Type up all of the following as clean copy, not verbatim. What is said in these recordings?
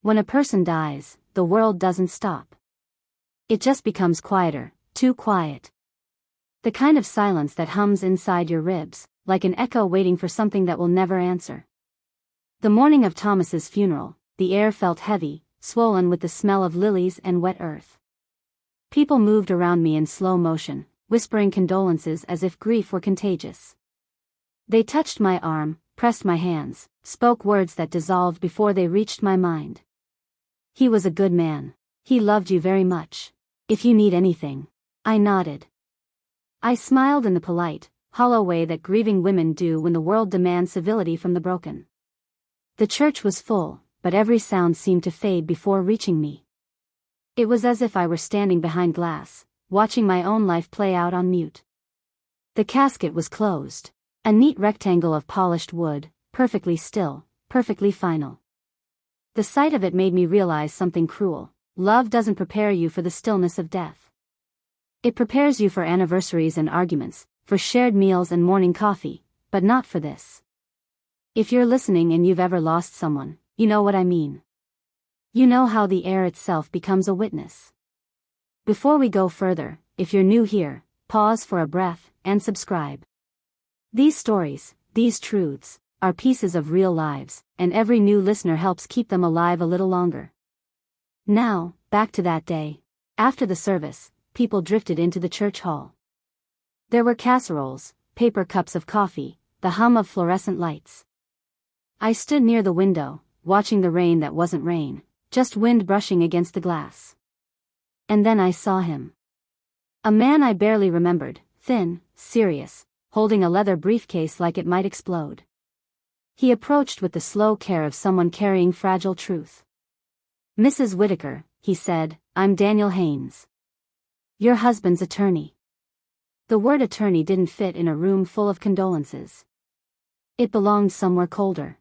When a person dies, the world doesn't stop. It just becomes quieter, too quiet. The kind of silence that hums inside your ribs, like an echo waiting for something that will never answer. The morning of Thomas's funeral, the air felt heavy, swollen with the smell of lilies and wet earth. People moved around me in slow motion, whispering condolences as if grief were contagious. They touched my arm, pressed my hands, spoke words that dissolved before they reached my mind. "He was a good man. He loved you very much. If you need anything." I nodded. I smiled in the polite, hollow way that grieving women do when the world demands civility from the broken. The church was full, but every sound seemed to fade before reaching me. It was as if I were standing behind glass, watching my own life play out on mute. The casket was closed. A neat rectangle of polished wood, perfectly still, perfectly final. The sight of it made me realize something cruel. Love doesn't prepare you for the stillness of death. It prepares you for anniversaries and arguments, for shared meals and morning coffee, but not for this. If you're listening and you've ever lost someone, you know what I mean. You know how the air itself becomes a witness. Before we go further, if you're new here, pause for a breath and subscribe. These stories, these truths, are pieces of real lives, and every new listener helps keep them alive a little longer. Now, back to that day. After the service, people drifted into the church hall. There were casseroles, paper cups of coffee, the hum of fluorescent lights. I stood near the window, watching the rain that wasn't rain, just wind brushing against the glass. And then I saw him. A man I barely remembered, thin, serious, holding a leather briefcase like it might explode. He approached with the slow care of someone carrying fragile truth. "Mrs. Whitaker," he said, "I'm Daniel Haynes. Your husband's attorney." The word attorney didn't fit in a room full of condolences. It belonged somewhere colder.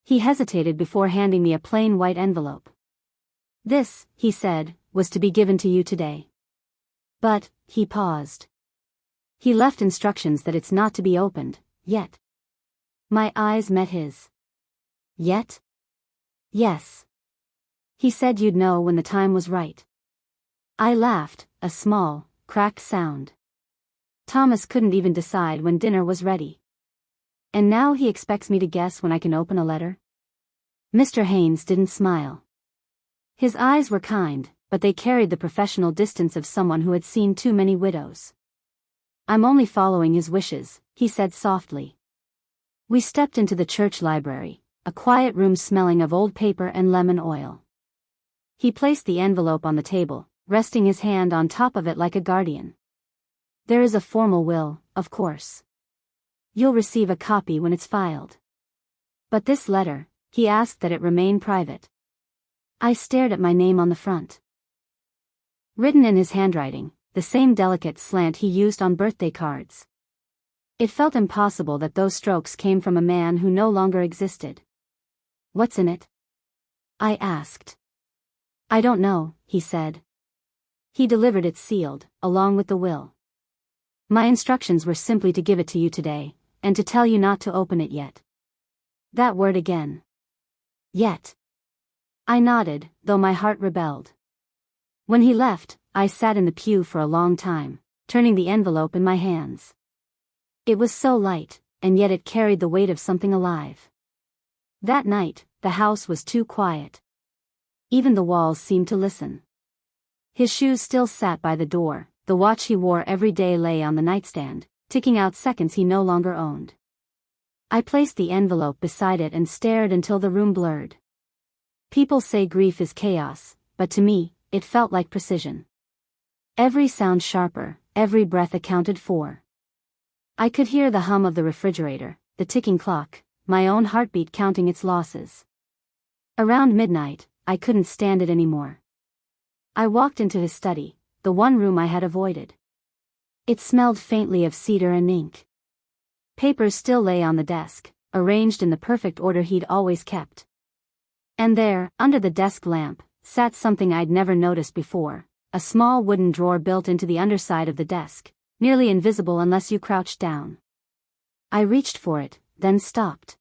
He hesitated before handing me a plain white envelope. "This," he said, "was to be given to you today." But, he paused. He left instructions that it's not to be opened, yet. My eyes met his. Yet? Yes. He said you'd know when the time was right. I laughed, a small, cracked sound. Thomas couldn't even decide when dinner was ready. And now he expects me to guess when I can open a letter? Mr. Haynes didn't smile. His eyes were kind, but they carried the professional distance of someone who had seen too many widows. "I'm only following his wishes," he said softly. We stepped into the church library, a quiet room smelling of old paper and lemon oil. He placed the envelope on the table, resting his hand on top of it like a guardian. "There is a formal will, of course. You'll receive a copy when it's filed. But this letter," he asked that it remain private. I stared at my name on the front. Written in his handwriting, the same delicate slant he used on birthday cards. It felt impossible that those strokes came from a man who no longer existed. "What's in it?" I asked. "I don't know," he said. He delivered it sealed, along with the will. "My instructions were simply to give it to you today, and to tell you not to open it yet." That word again. Yet. I nodded, though my heart rebelled. When he left, I sat in the pew for a long time, turning the envelope in my hands. It was so light, and yet it carried the weight of something alive. That night, the house was too quiet. Even the walls seemed to listen. His shoes still sat by the door, the watch he wore every day lay on the nightstand, ticking out seconds he no longer owned. I placed the envelope beside it and stared until the room blurred. People say grief is chaos, but to me, it felt like precision. Every sound sharper, every breath accounted for. I could hear the hum of the refrigerator, the ticking clock, my own heartbeat counting its losses. Around midnight, I couldn't stand it anymore. I walked into his study, the one room I had avoided. It smelled faintly of cedar and ink. Papers still lay on the desk, arranged in the perfect order he'd always kept. And there, under the desk lamp, sat something I'd never noticed before, a small wooden drawer built into the underside of the desk, nearly invisible unless you crouched down. I reached for it, then stopped.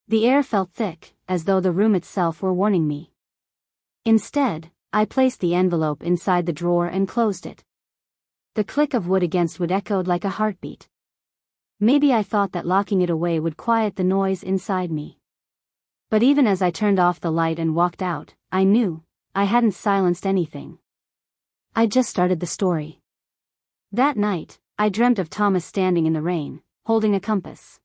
The air felt thick, as though the room itself were warning me. Instead, I placed the envelope inside the drawer and closed it. The click of wood against wood echoed like a heartbeat. Maybe I thought that locking it away would quiet the noise inside me. But even as I turned off the light and walked out, I knew I hadn't silenced anything. I just started the story. That night, I dreamt of Thomas standing in the rain, holding a compass.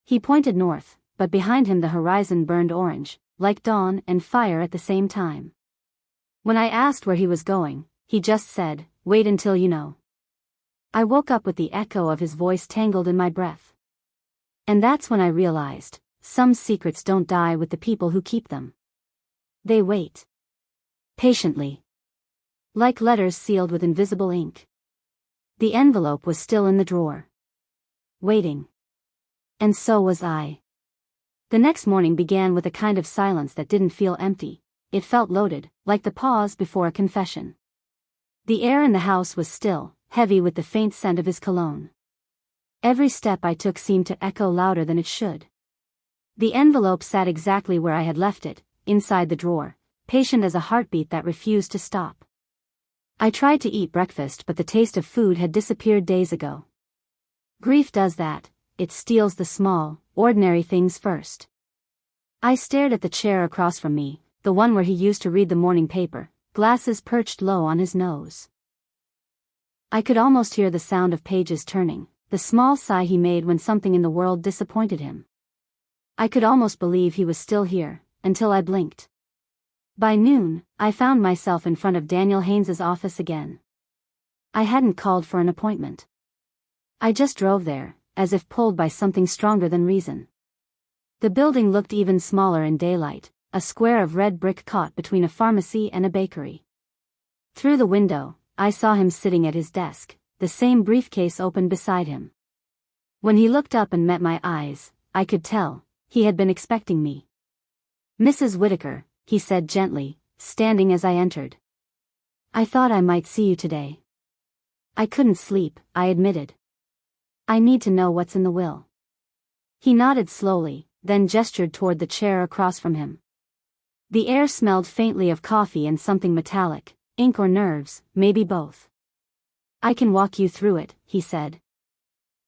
He pointed north, but behind him the horizon burned orange, like dawn and fire at the same time. When I asked where he was going, he just said, "Wait until you know." I woke up with the echo of his voice tangled in my breath. And that's when I realized, some secrets don't die with the people who keep them. They wait. Patiently. Like letters sealed with invisible ink. The envelope was still in the drawer. Waiting. And so was I. The next morning began with a kind of silence that didn't feel empty. It felt loaded, like the pause before a confession. The air in the house was still, heavy with the faint scent of his cologne. Every step I took seemed to echo louder than it should. The envelope sat exactly where I had left it, inside the drawer, patient as a heartbeat that refused to stop. I tried to eat breakfast, but the taste of food had disappeared days ago. Grief does that, it steals the small, ordinary things first. I stared at the chair across from me, the one where he used to read the morning paper, glasses perched low on his nose. I could almost hear the sound of pages turning, the small sigh he made when something in the world disappointed him. I could almost believe he was still here, until I blinked. By noon, I found myself in front of Daniel Haynes's office again. I hadn't called for an appointment. I just drove there, as if pulled by something stronger than reason. The building looked even smaller in daylight, a square of red brick caught between a pharmacy and a bakery. Through the window, I saw him sitting at his desk, the same briefcase open beside him. When he looked up and met my eyes, I could tell he had been expecting me. "Mrs. Whitaker," he said gently, standing as I entered. "I thought I might see you today." "I couldn't sleep," I admitted. "I need to know what's in the will." He nodded slowly, then gestured toward the chair across from him. The air smelled faintly of coffee and something metallic, ink or nerves, maybe both. "I can walk you through it," he said.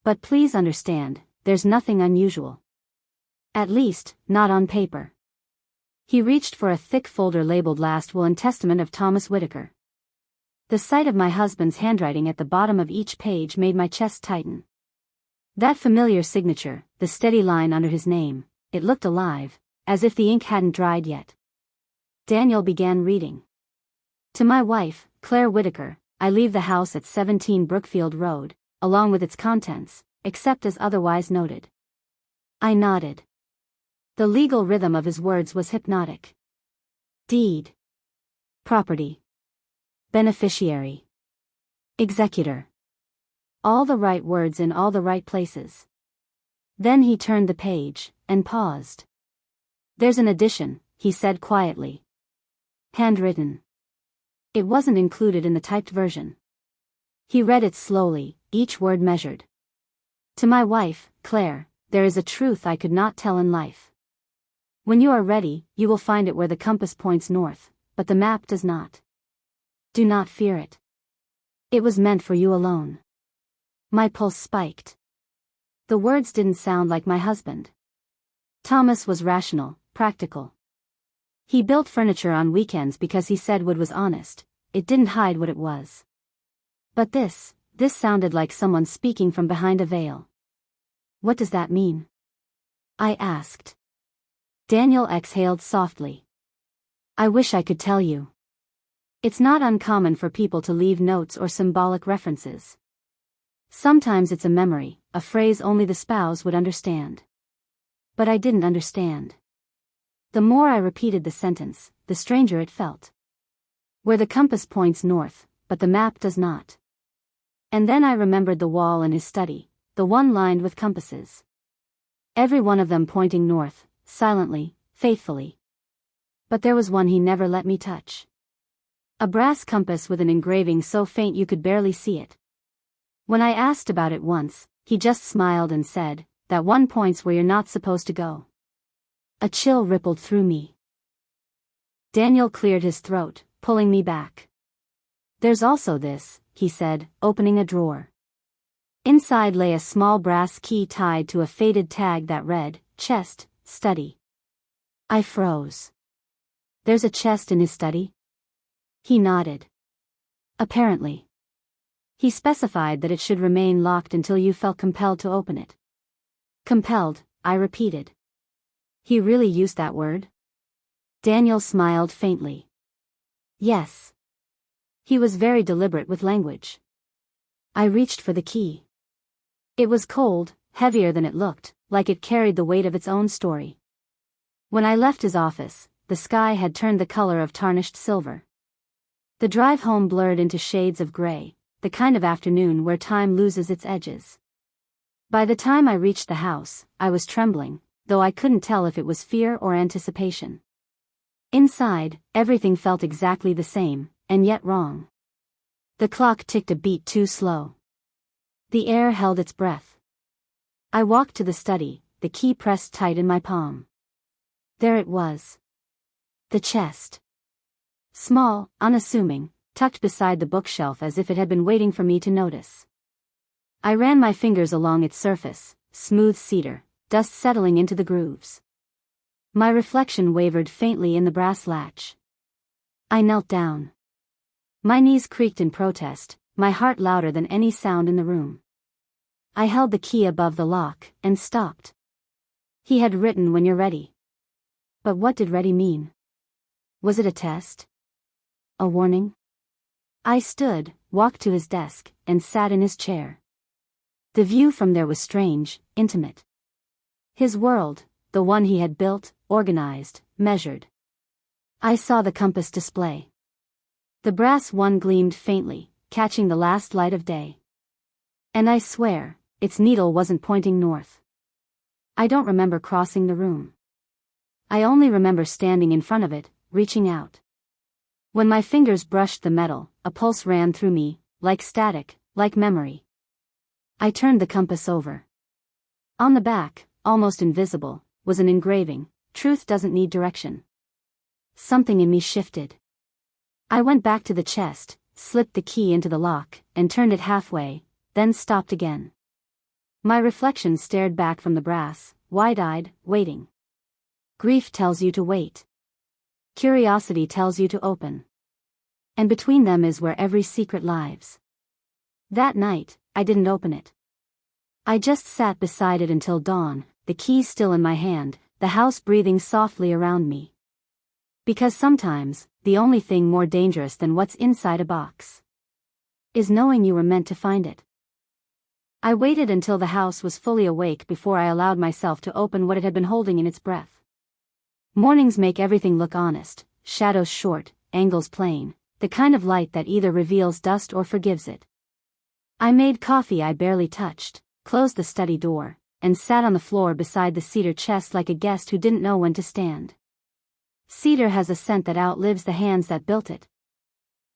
"But please understand, there's nothing unusual. At least, not on paper." He reached for a thick folder labeled Last Will and Testament of Thomas Whitaker. The sight of my husband's handwriting at the bottom of each page made my chest tighten. That familiar signature, the steady line under his name, it looked alive, as if the ink hadn't dried yet. Daniel began reading. "To my wife, Claire Whitaker, I leave the house at 17 Brookfield Road, along with its contents, except as otherwise noted." I nodded. The legal rhythm of his words was hypnotic. Deed. Property. Beneficiary. Executor. All the right words in all the right places. Then he turned the page, and paused. "There's an addition," he said quietly. "Handwritten." It wasn't included in the typed version. He read it slowly, each word measured. "To my wife, Claire, there is a truth I could not tell in life. When you are ready, you will find it where the compass points north, but the map does not. Do not fear it. It was meant for you alone." My pulse spiked. The words didn't sound like my husband. Thomas was rational, practical. He built furniture on weekends because he said wood was honest, it didn't hide what it was. But this sounded like someone speaking from behind a veil. "What does that mean?" I asked. Daniel exhaled softly. "I wish I could tell you. It's not uncommon for people to leave notes or symbolic references. Sometimes it's a memory, a phrase only the spouse would understand. But I didn't understand. The more I repeated the sentence, the stranger it felt. Where the compass points north, but the map does not. And then I remembered the wall in his study, the one lined with compasses. Every one of them pointing north, silently, faithfully. But there was one he never let me touch. A brass compass with an engraving so faint you could barely see it. When I asked about it once, he just smiled and said, "That one points where you're not supposed to go." A chill rippled through me. Daniel cleared his throat, pulling me back. "There's also this," he said, opening a drawer. Inside lay a small brass key tied to a faded tag that read, "Chest, Study." I froze. "There's a chest in his study?" He nodded. "Apparently. He specified that it should remain locked until you felt compelled to open it." "Compelled," I repeated. "He really used that word?" Daniel smiled faintly. "Yes. He was very deliberate with language." I reached for the key. It was cold, heavier than it looked, like it carried the weight of its own story. When I left his office, the sky had turned the color of tarnished silver. The drive home blurred into shades of gray, the kind of afternoon where time loses its edges. By the time I reached the house, I was trembling, though I couldn't tell if it was fear or anticipation. Inside, everything felt exactly the same, and yet wrong. The clock ticked a beat too slow. The air held its breath. I walked to the study, the key pressed tight in my palm. There it was. The chest. Small, unassuming, tucked beside the bookshelf as if it had been waiting for me to notice. I ran my fingers along its surface, smooth cedar, dust settling into the grooves. My reflection wavered faintly in the brass latch. I knelt down. My knees creaked in protest, my heart louder than any sound in the room. I held the key above the lock, and stopped. He had written, "When you're ready." But what did ready mean? Was it a test? A warning? I stood, walked to his desk, and sat in his chair. The view from there was strange, intimate. His world, the one he had built, organized, measured. I saw the compass display. The brass one gleamed faintly, catching the last light of day. And I swear, its needle wasn't pointing north. I don't remember crossing the room. I only remember standing in front of it, reaching out. When my fingers brushed the metal, a pulse ran through me, like static, like memory. I turned the compass over. On the back, almost invisible, was an engraving, "Truth doesn't need direction." Something in me shifted. I went back to the chest, slipped the key into the lock, and turned it halfway, then stopped again. My reflection stared back from the brass, wide-eyed, waiting. Grief tells you to wait. Curiosity tells you to open. And between them is where every secret lives. That night, I didn't open it. I just sat beside it until dawn, the key still in my hand, the house breathing softly around me. Because sometimes, the only thing more dangerous than what's inside a box is knowing you were meant to find it. I waited until the house was fully awake before I allowed myself to open what it had been holding in its breath. Mornings make everything look honest, shadows short, angles plain, the kind of light that either reveals dust or forgives it. I made coffee I barely touched, closed the study door, and sat on the floor beside the cedar chest like a guest who didn't know when to stand. Cedar has a scent that outlives the hands that built it.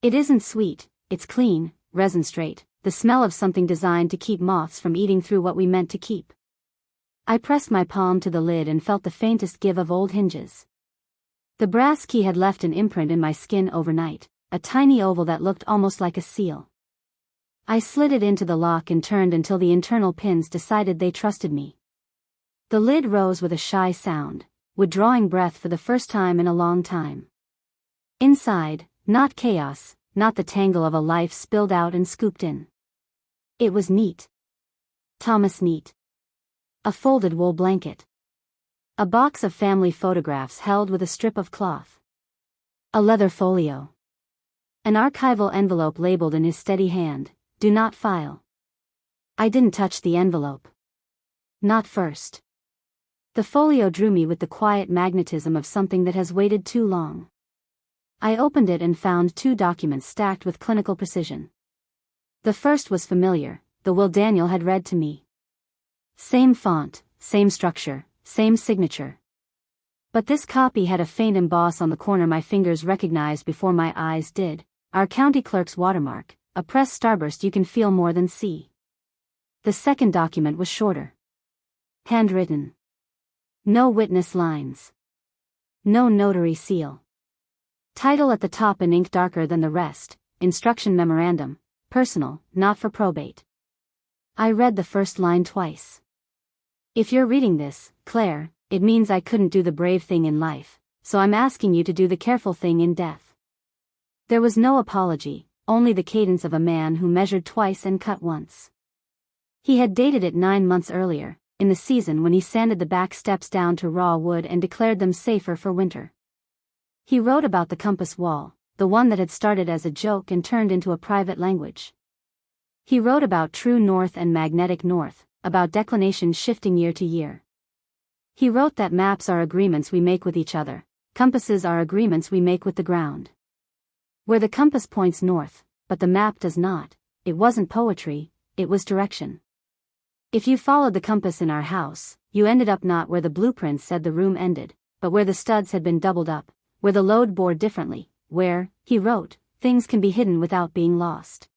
It isn't sweet, it's clean, resin straight, the smell of something designed to keep moths from eating through what we meant to keep. I pressed my palm to the lid and felt the faintest give of old hinges. The brass key had left an imprint in my skin overnight, a tiny oval that looked almost like a seal. I slid it into the lock and turned until the internal pins decided they trusted me. The lid rose with a shy sound, withdrawing breath for the first time in a long time. Inside, not chaos, not the tangle of a life spilled out and scooped in. It was neat. Thomas Neat. A folded wool blanket. A box of family photographs held with a strip of cloth. A leather folio. An archival envelope labeled in his steady hand, "Do not file." I didn't touch the envelope. Not first. The folio drew me with the quiet magnetism of something that has waited too long. I opened it and found 2 documents stacked with clinical precision. The first was familiar, the will Daniel had read to me. Same font, same structure, same signature. But this copy had a faint emboss on the corner my fingers recognized before my eyes did, our county clerk's watermark, a press starburst you can feel more than see. The second document was shorter. Handwritten. No witness lines. No notary seal. Title at the top in ink darker than the rest, Instruction Memorandum, personal, not for probate. I read the first line twice. If you're reading this, Claire, it means I couldn't do the brave thing in life, so I'm asking you to do the careful thing in death. There was no apology, only the cadence of a man who measured twice and cut once. He had dated it 9 months earlier, in the season when he sanded the back steps down to raw wood and declared them safer for winter. He wrote about the compass wall, the one that had started as a joke and turned into a private language. He wrote about true north and magnetic north, about declination shifting year to year. He wrote that maps are agreements we make with each other, compasses are agreements we make with the ground. Where the compass points north, but the map does not, it wasn't poetry, it was direction. If you followed the compass in our house, you ended up not where the blueprint said the room ended, but where the studs had been doubled up, where the load bore differently, where, he wrote, things can be hidden without being lost.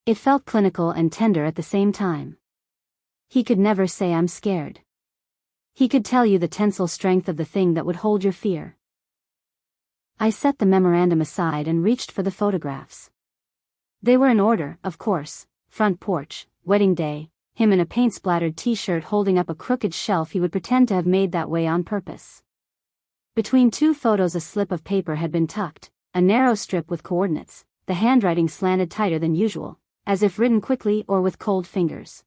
It felt clinical and tender at the same time. He could never say I'm scared. He could tell you the tensile strength of the thing that would hold your fear. I set the memorandum aside and reached for the photographs. They were in order, of course: front porch, wedding day, him in a paint-splattered t-shirt holding up a crooked shelf he would pretend to have made that way on purpose. Between 2 photos a slip of paper had been tucked, a narrow strip with coordinates, the handwriting slanted tighter than usual, as if written quickly or with cold fingers.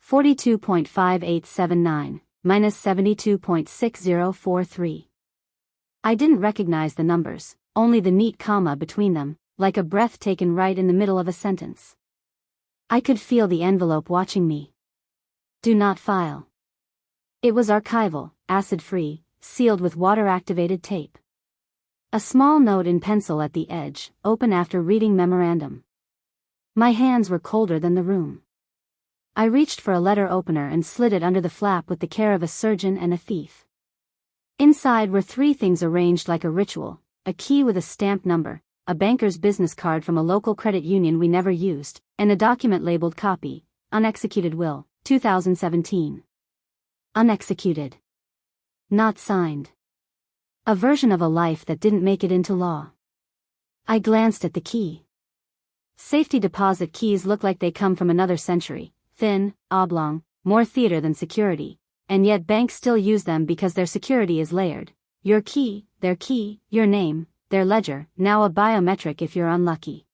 42.5879, minus 72.6043. I didn't recognize the numbers, only the neat comma between them, like a breath taken right in the middle of a sentence. I could feel the envelope watching me. Do not file. It was archival, acid-free, sealed with water-activated tape. A small note in pencil at the edge, open after reading memorandum. My hands were colder than the room. I reached for a letter opener and slid it under the flap with the care of a surgeon and a thief. Inside were 3 things arranged like a ritual: a key with a stamped number, a banker's business card from a local credit union we never used, and a document labeled copy, unexecuted will, 2017. Unexecuted. Not signed. A version of a life that didn't make it into law. I glanced at the key. Safety deposit keys look like they come from another century, thin, oblong, more theater than security, and yet banks still use them because their security is layered. Your key, your name, their ledger, now a biometric if you're unlucky.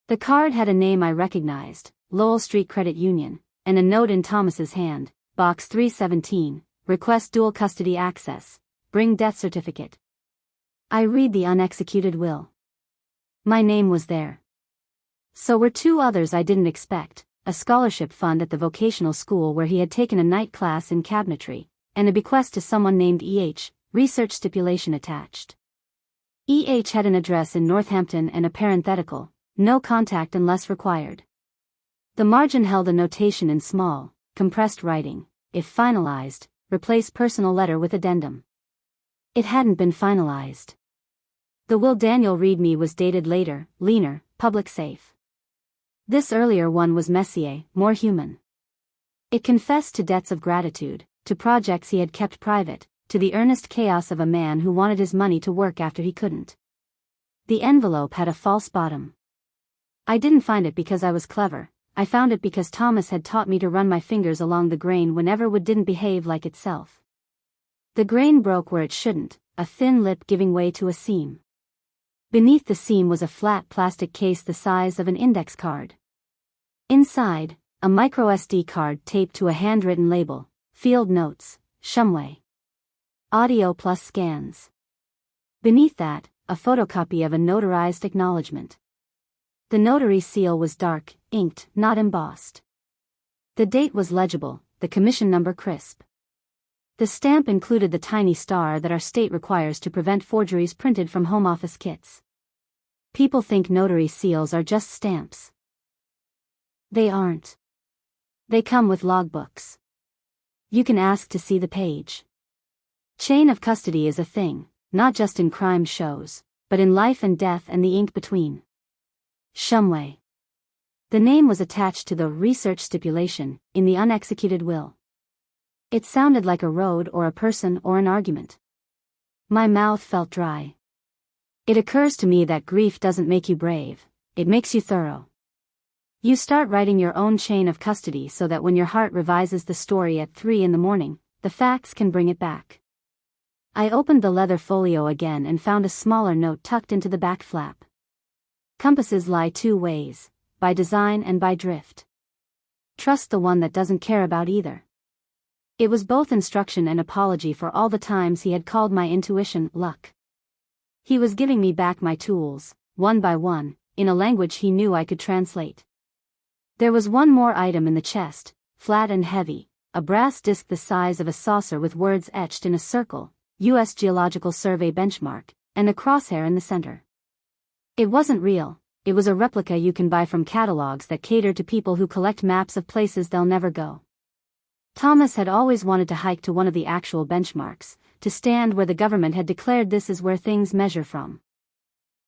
The card had a name I recognized, Lowell Street Credit Union, and a note in Thomas's hand, Box 317, request dual custody access, bring death certificate. I read the unexecuted will. My name was there. So were 2 others I didn't expect, a scholarship fund at the vocational school where he had taken a night class in cabinetry, and a bequest to someone named E.H., research stipulation attached. E.H. had an address in Northampton and a parenthetical, no contact unless required. The margin held a notation in small, compressed writing: if finalized, replace personal letter with addendum. It hadn't been finalized. The will Daniel read me was dated later, leaner, public safe. This earlier one was messier, more human. It confessed to debts of gratitude, to projects he had kept private, to the earnest chaos of a man who wanted his money to work after he couldn't. The envelope had a false bottom. I didn't find it because I was clever, I found it because Thomas had taught me to run my fingers along the grain whenever wood didn't behave like itself. The grain broke where it shouldn't, a thin lip giving way to a seam. Beneath the seam was a flat plastic case the size of an index card. Inside, a microSD card taped to a handwritten label, Field Notes, Shumway. Audio plus scans. Beneath that, a photocopy of a notarized acknowledgement. The notary seal was dark, inked, not embossed. The date was legible, the commission number crisp. The stamp included the tiny star that our state requires to prevent forgeries printed from home office kits. People think notary seals are just stamps. They aren't. They come with logbooks. You can ask to see the page. Chain of custody is a thing, not just in crime shows, but in life and death and the ink between. Shumway. The name was attached to the research stipulation, in the unexecuted will. It sounded like a road or a person or an argument. My mouth felt dry. It occurs to me that grief doesn't make you brave, it makes you thorough. You start writing your own chain of custody so that when your heart revises the story at 3 in the morning, the facts can bring it back. I opened the leather folio again and found a smaller note tucked into the back flap. Compasses lie two ways, by design and by drift. Trust the one that doesn't care about either. It was both instruction and apology for all the times he had called my intuition luck. He was giving me back my tools, one by one, in a language he knew I could translate. There was one more item in the chest, flat and heavy, a brass disc the size of a saucer with words etched in a circle, U.S. Geological Survey benchmark, and a crosshair in the center. It wasn't real, it was a replica you can buy from catalogs that cater to people who collect maps of places they'll never go. Thomas had always wanted to hike to one of the actual benchmarks, to stand where the government had declared this is where things measure from.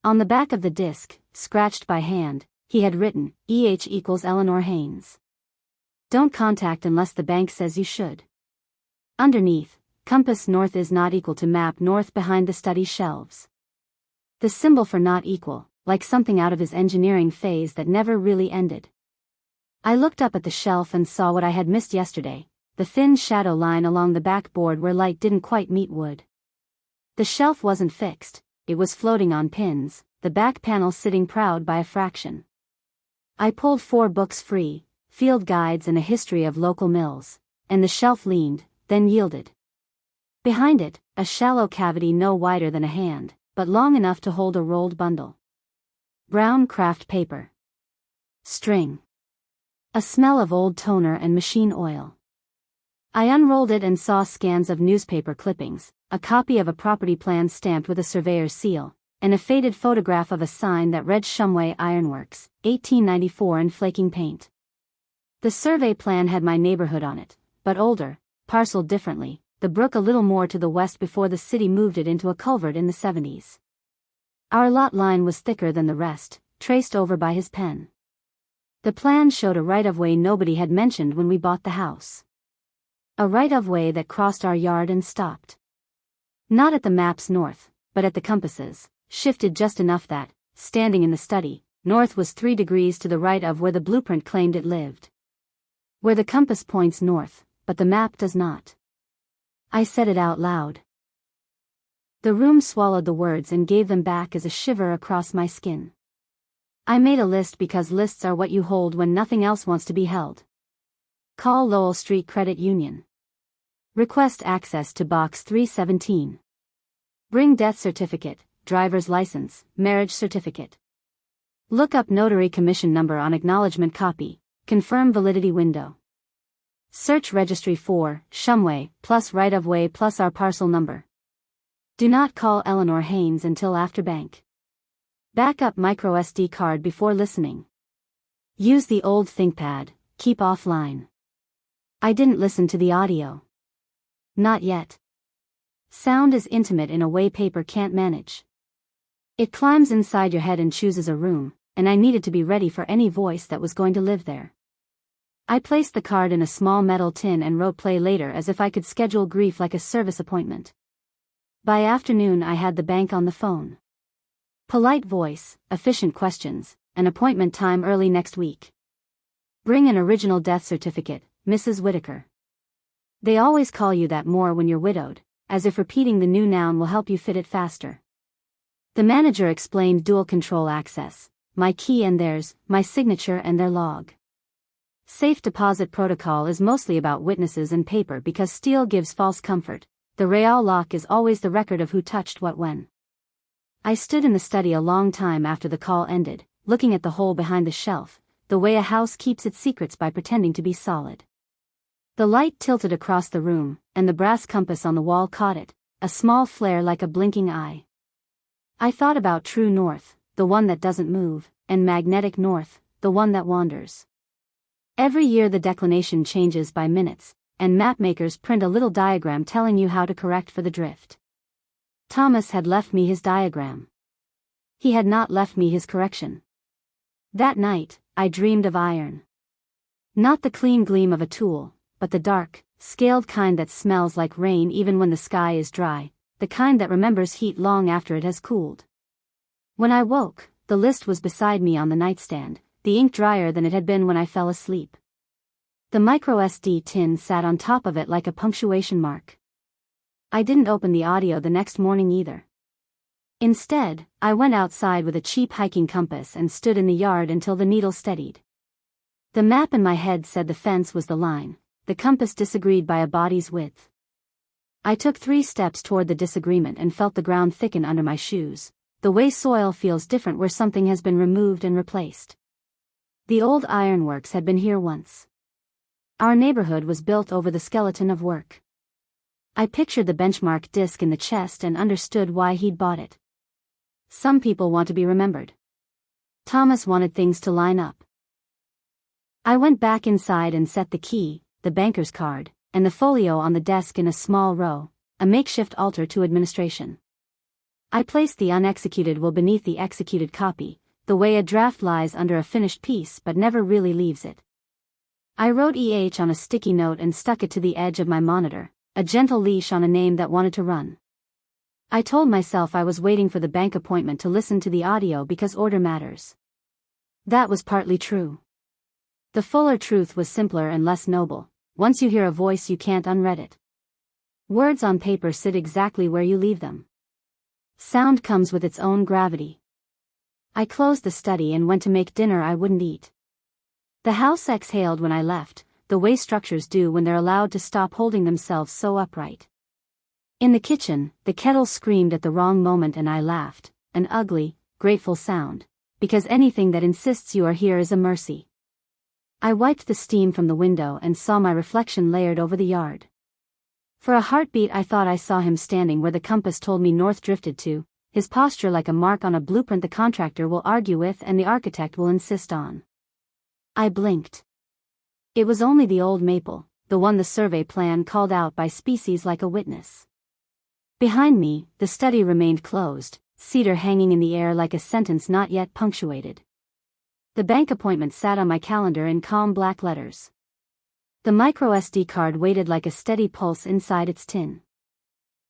On the back of the disc, scratched by hand, he had written, EH equals Eleanor Haynes. Don't contact unless the bank says you should. Underneath, compass north is not equal to map north behind the study shelves. The symbol for not equal, like something out of his engineering phase that never really ended. I looked up at the shelf and saw what I had missed yesterday, the thin shadow line along the backboard where light didn't quite meet wood. The shelf wasn't fixed, it was floating on pins, the back panel sitting proud by a fraction. I pulled 4 books free, field guides and a history of local mills, and the shelf leaned, then yielded. Behind it, a shallow cavity no wider than a hand, but long enough to hold a rolled bundle. Brown craft paper. String. A smell of old toner and machine oil. I unrolled it and saw scans of newspaper clippings, a copy of a property plan stamped with a surveyor's seal, and a faded photograph of a sign that read Shumway Ironworks, 1894 in flaking paint. The survey plan had my neighborhood on it, but older, parceled differently, the brook a little more to the west before the city moved it into a culvert in the 70s. Our lot line was thicker than the rest, traced over by his pen. The plan showed a right-of-way nobody had mentioned when we bought the house. A right-of-way that crossed our yard and stopped. Not at the map's north, but at the compasses, shifted just enough that, standing in the study, north was 3 degrees to the right of where the blueprint claimed it lived. Where the compass points north, but the map does not. I said it out loud. The room swallowed the words and gave them back as a shiver across my skin. I made a list because lists are what you hold when nothing else wants to be held. Call Lowell Street Credit Union. Request access to Box 317. Bring death certificate, driver's license, marriage certificate. Look up notary commission number on acknowledgement copy, confirm validity window. Search registry for Shumway plus right-of-way plus our parcel number. Do not call Eleanor Haynes until after bank. Back up micro SD card before listening. Use the old ThinkPad, keep offline. I didn't listen to the audio. Not yet. Sound is intimate in a way paper can't manage. It climbs inside your head and chooses a room, and I needed to be ready for any voice that was going to live there. I placed the card in a small metal tin and wrote play later as if I could schedule grief like a service appointment. By afternoon I had the bank on the phone. Polite voice, efficient questions, an appointment time early next week. Bring an original death certificate, Mrs. Whitaker. They always call you that more when you're widowed, as if repeating the new noun will help you fit it faster. The manager explained dual control access, my key and theirs, my signature and their log. Safe deposit protocol is mostly about witnesses and paper because steel gives false comfort. The Real lock is always the record of who touched what when. I stood in the study a long time after the call ended, looking at the hole behind the shelf, the way a house keeps its secrets by pretending to be solid. The light tilted across the room, and the brass compass on the wall caught it, a small flare like a blinking eye. I thought about true north, the one that doesn't move, and magnetic north, the one that wanders. Every year the declination changes by minutes, and mapmakers print a little diagram telling you how to correct for the drift. Thomas had left me his diagram. He had not left me his correction. That night, I dreamed of iron. Not the clean gleam of a tool, but the dark, scaled kind that smells like rain even when the sky is dry, the kind that remembers heat long after it has cooled. When I woke, the list was beside me on the nightstand, the ink drier than it had been when I fell asleep. The microSD tin sat on top of it like a punctuation mark. I didn't open the audio the next morning either. Instead, I went outside with a cheap hiking compass and stood in the yard until the needle steadied. The map in my head said the fence was the line, the compass disagreed by a body's width. I took 3 steps toward the disagreement and felt the ground thicken under my shoes, the way soil feels different where something has been removed and replaced. The old ironworks had been here once. Our neighborhood was built over the skeleton of work. I pictured the benchmark disc in the chest and understood why he'd bought it. Some people want to be remembered. Thomas wanted things to line up. I went back inside and set the key, the banker's card, and the folio on the desk in a small row, a makeshift altar to administration. I placed the unexecuted will beneath the executed copy, the way a draft lies under a finished piece but never really leaves it. I wrote EH on a sticky note and stuck it to the edge of my monitor, a gentle leash on a name that wanted to run. I told myself I was waiting for the bank appointment to listen to the audio because order matters. That was partly true. The fuller truth was simpler and less noble. Once you hear a voice you can't unread it. Words on paper sit exactly where you leave them. Sound comes with its own gravity. I closed the study and went to make dinner I wouldn't eat. The house exhaled when I left, the way structures do when they're allowed to stop holding themselves so upright. In the kitchen, the kettle screamed at the wrong moment and I laughed, an ugly, grateful sound, because anything that insists you are here is a mercy. I wiped the steam from the window and saw my reflection layered over the yard. For a heartbeat I thought I saw him standing where the compass told me north drifted to, his posture like a mark on a blueprint the contractor will argue with and the architect will insist on. I blinked. It was only the old maple, the one the survey plan called out by species like a witness. Behind me, the study remained closed, cedar hanging in the air like a sentence not yet punctuated. The bank appointment sat on my calendar in calm black letters. The microSD card waited like a steady pulse inside its tin.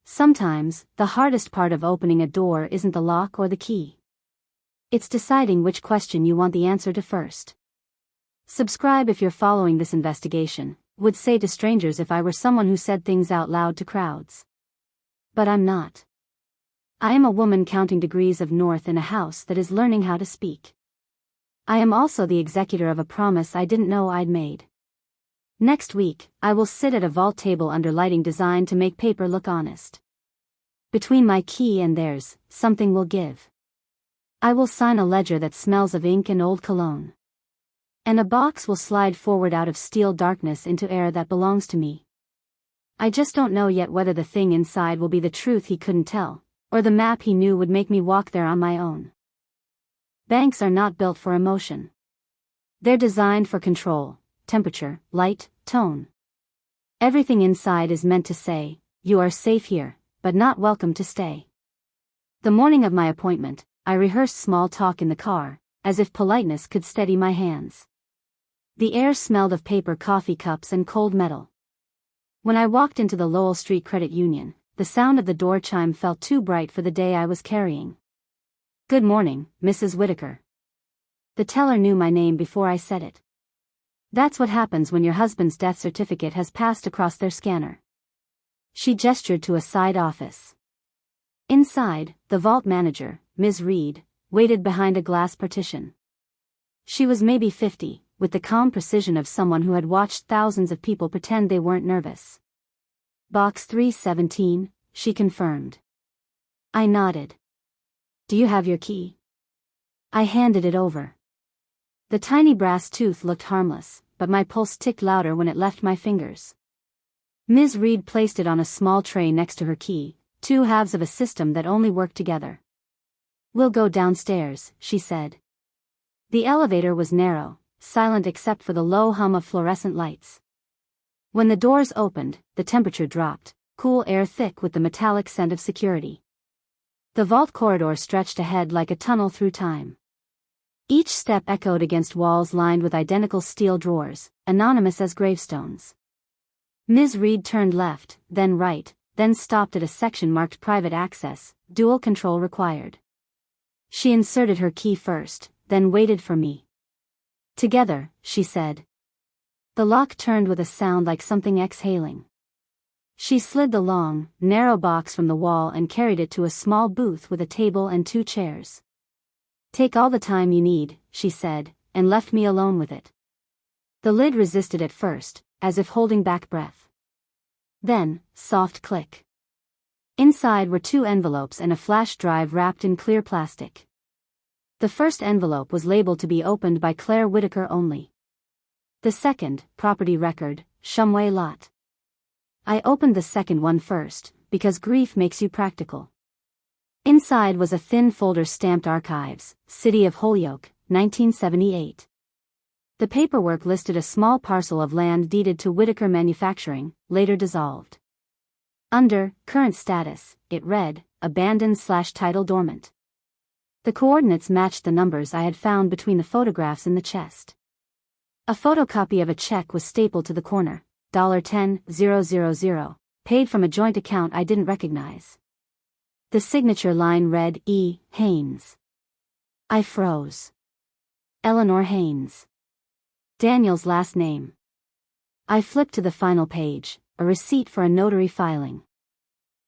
Sometimes, the hardest part of opening a door isn't the lock or the key. It's deciding which question you want the answer to first. Subscribe if you're following this investigation, would say to strangers if I were someone who said things out loud to crowds. But I'm not. I am a woman counting degrees of north in a house that is learning how to speak. I am also the executor of a promise I didn't know I'd made. Next week, I will sit at a vault table under lighting designed to make paper look honest. Between my key and theirs, something will give. I will sign a ledger that smells of ink and old cologne. And a box will slide forward out of steel darkness into air that belongs to me. I just don't know yet whether the thing inside will be the truth he couldn't tell, or the map he knew would make me walk there on my own. Banks are not built for emotion. They're designed for control, temperature, light, tone. Everything inside is meant to say, you are safe here, but not welcome to stay. The morning of my appointment, I rehearsed small talk in the car, as if politeness could steady my hands. The air smelled of paper coffee cups and cold metal. When I walked into the Lowell Street Credit Union, the sound of the door chime felt too bright for the day I was carrying. Good morning, Mrs. Whitaker. The teller knew my name before I said it. That's what happens when your husband's death certificate has passed across their scanner. She gestured to a side office. Inside, the vault manager, Ms. Reed, waited behind a glass partition. She was maybe 50, with the calm precision of someone who had watched thousands of people pretend they weren't nervous. Box 317, she confirmed. I nodded. Do you have your key? I handed it over. The tiny brass tooth looked harmless, but my pulse ticked louder when it left my fingers. Ms. Reed placed it on a small tray next to her key, 2 halves of a system that only worked together. We'll go downstairs, she said. The elevator was narrow, silent except for the low hum of fluorescent lights. When the doors opened, the temperature dropped, cool air thick with the metallic scent of security. The vault corridor stretched ahead like a tunnel through time. Each step echoed against walls lined with identical steel drawers, anonymous as gravestones. Ms. Reed turned left, then right, then stopped at a section marked Private Access, Dual Control Required. She inserted her key first, then waited for me. Together, she said. The lock turned with a sound like something exhaling. She slid the long, narrow box from the wall and carried it to a small booth with a table and 2 chairs. Take all the time you need, she said, and left me alone with it. The lid resisted at first, as if holding back breath. Then, soft click. Inside were 2 envelopes and a flash drive wrapped in clear plastic. The first envelope was labeled to be opened by Claire Whitaker only. The second, property record, Shumway Lot. I opened the second one first, because grief makes you practical. Inside was a thin folder stamped Archives, City of Holyoke, 1978. The paperwork listed a small parcel of land deeded to Whitaker Manufacturing, later dissolved. Under Current Status, it read, Abandoned/Title Dormant. The coordinates matched the numbers I had found between the photographs in the chest. A photocopy of a check was stapled to the corner, $10,000, paid from a joint account I didn't recognize. The signature line read, E. Haynes. I froze. Eleanor Haynes. Daniel's last name. I flipped to the final page, a receipt for a notary filing.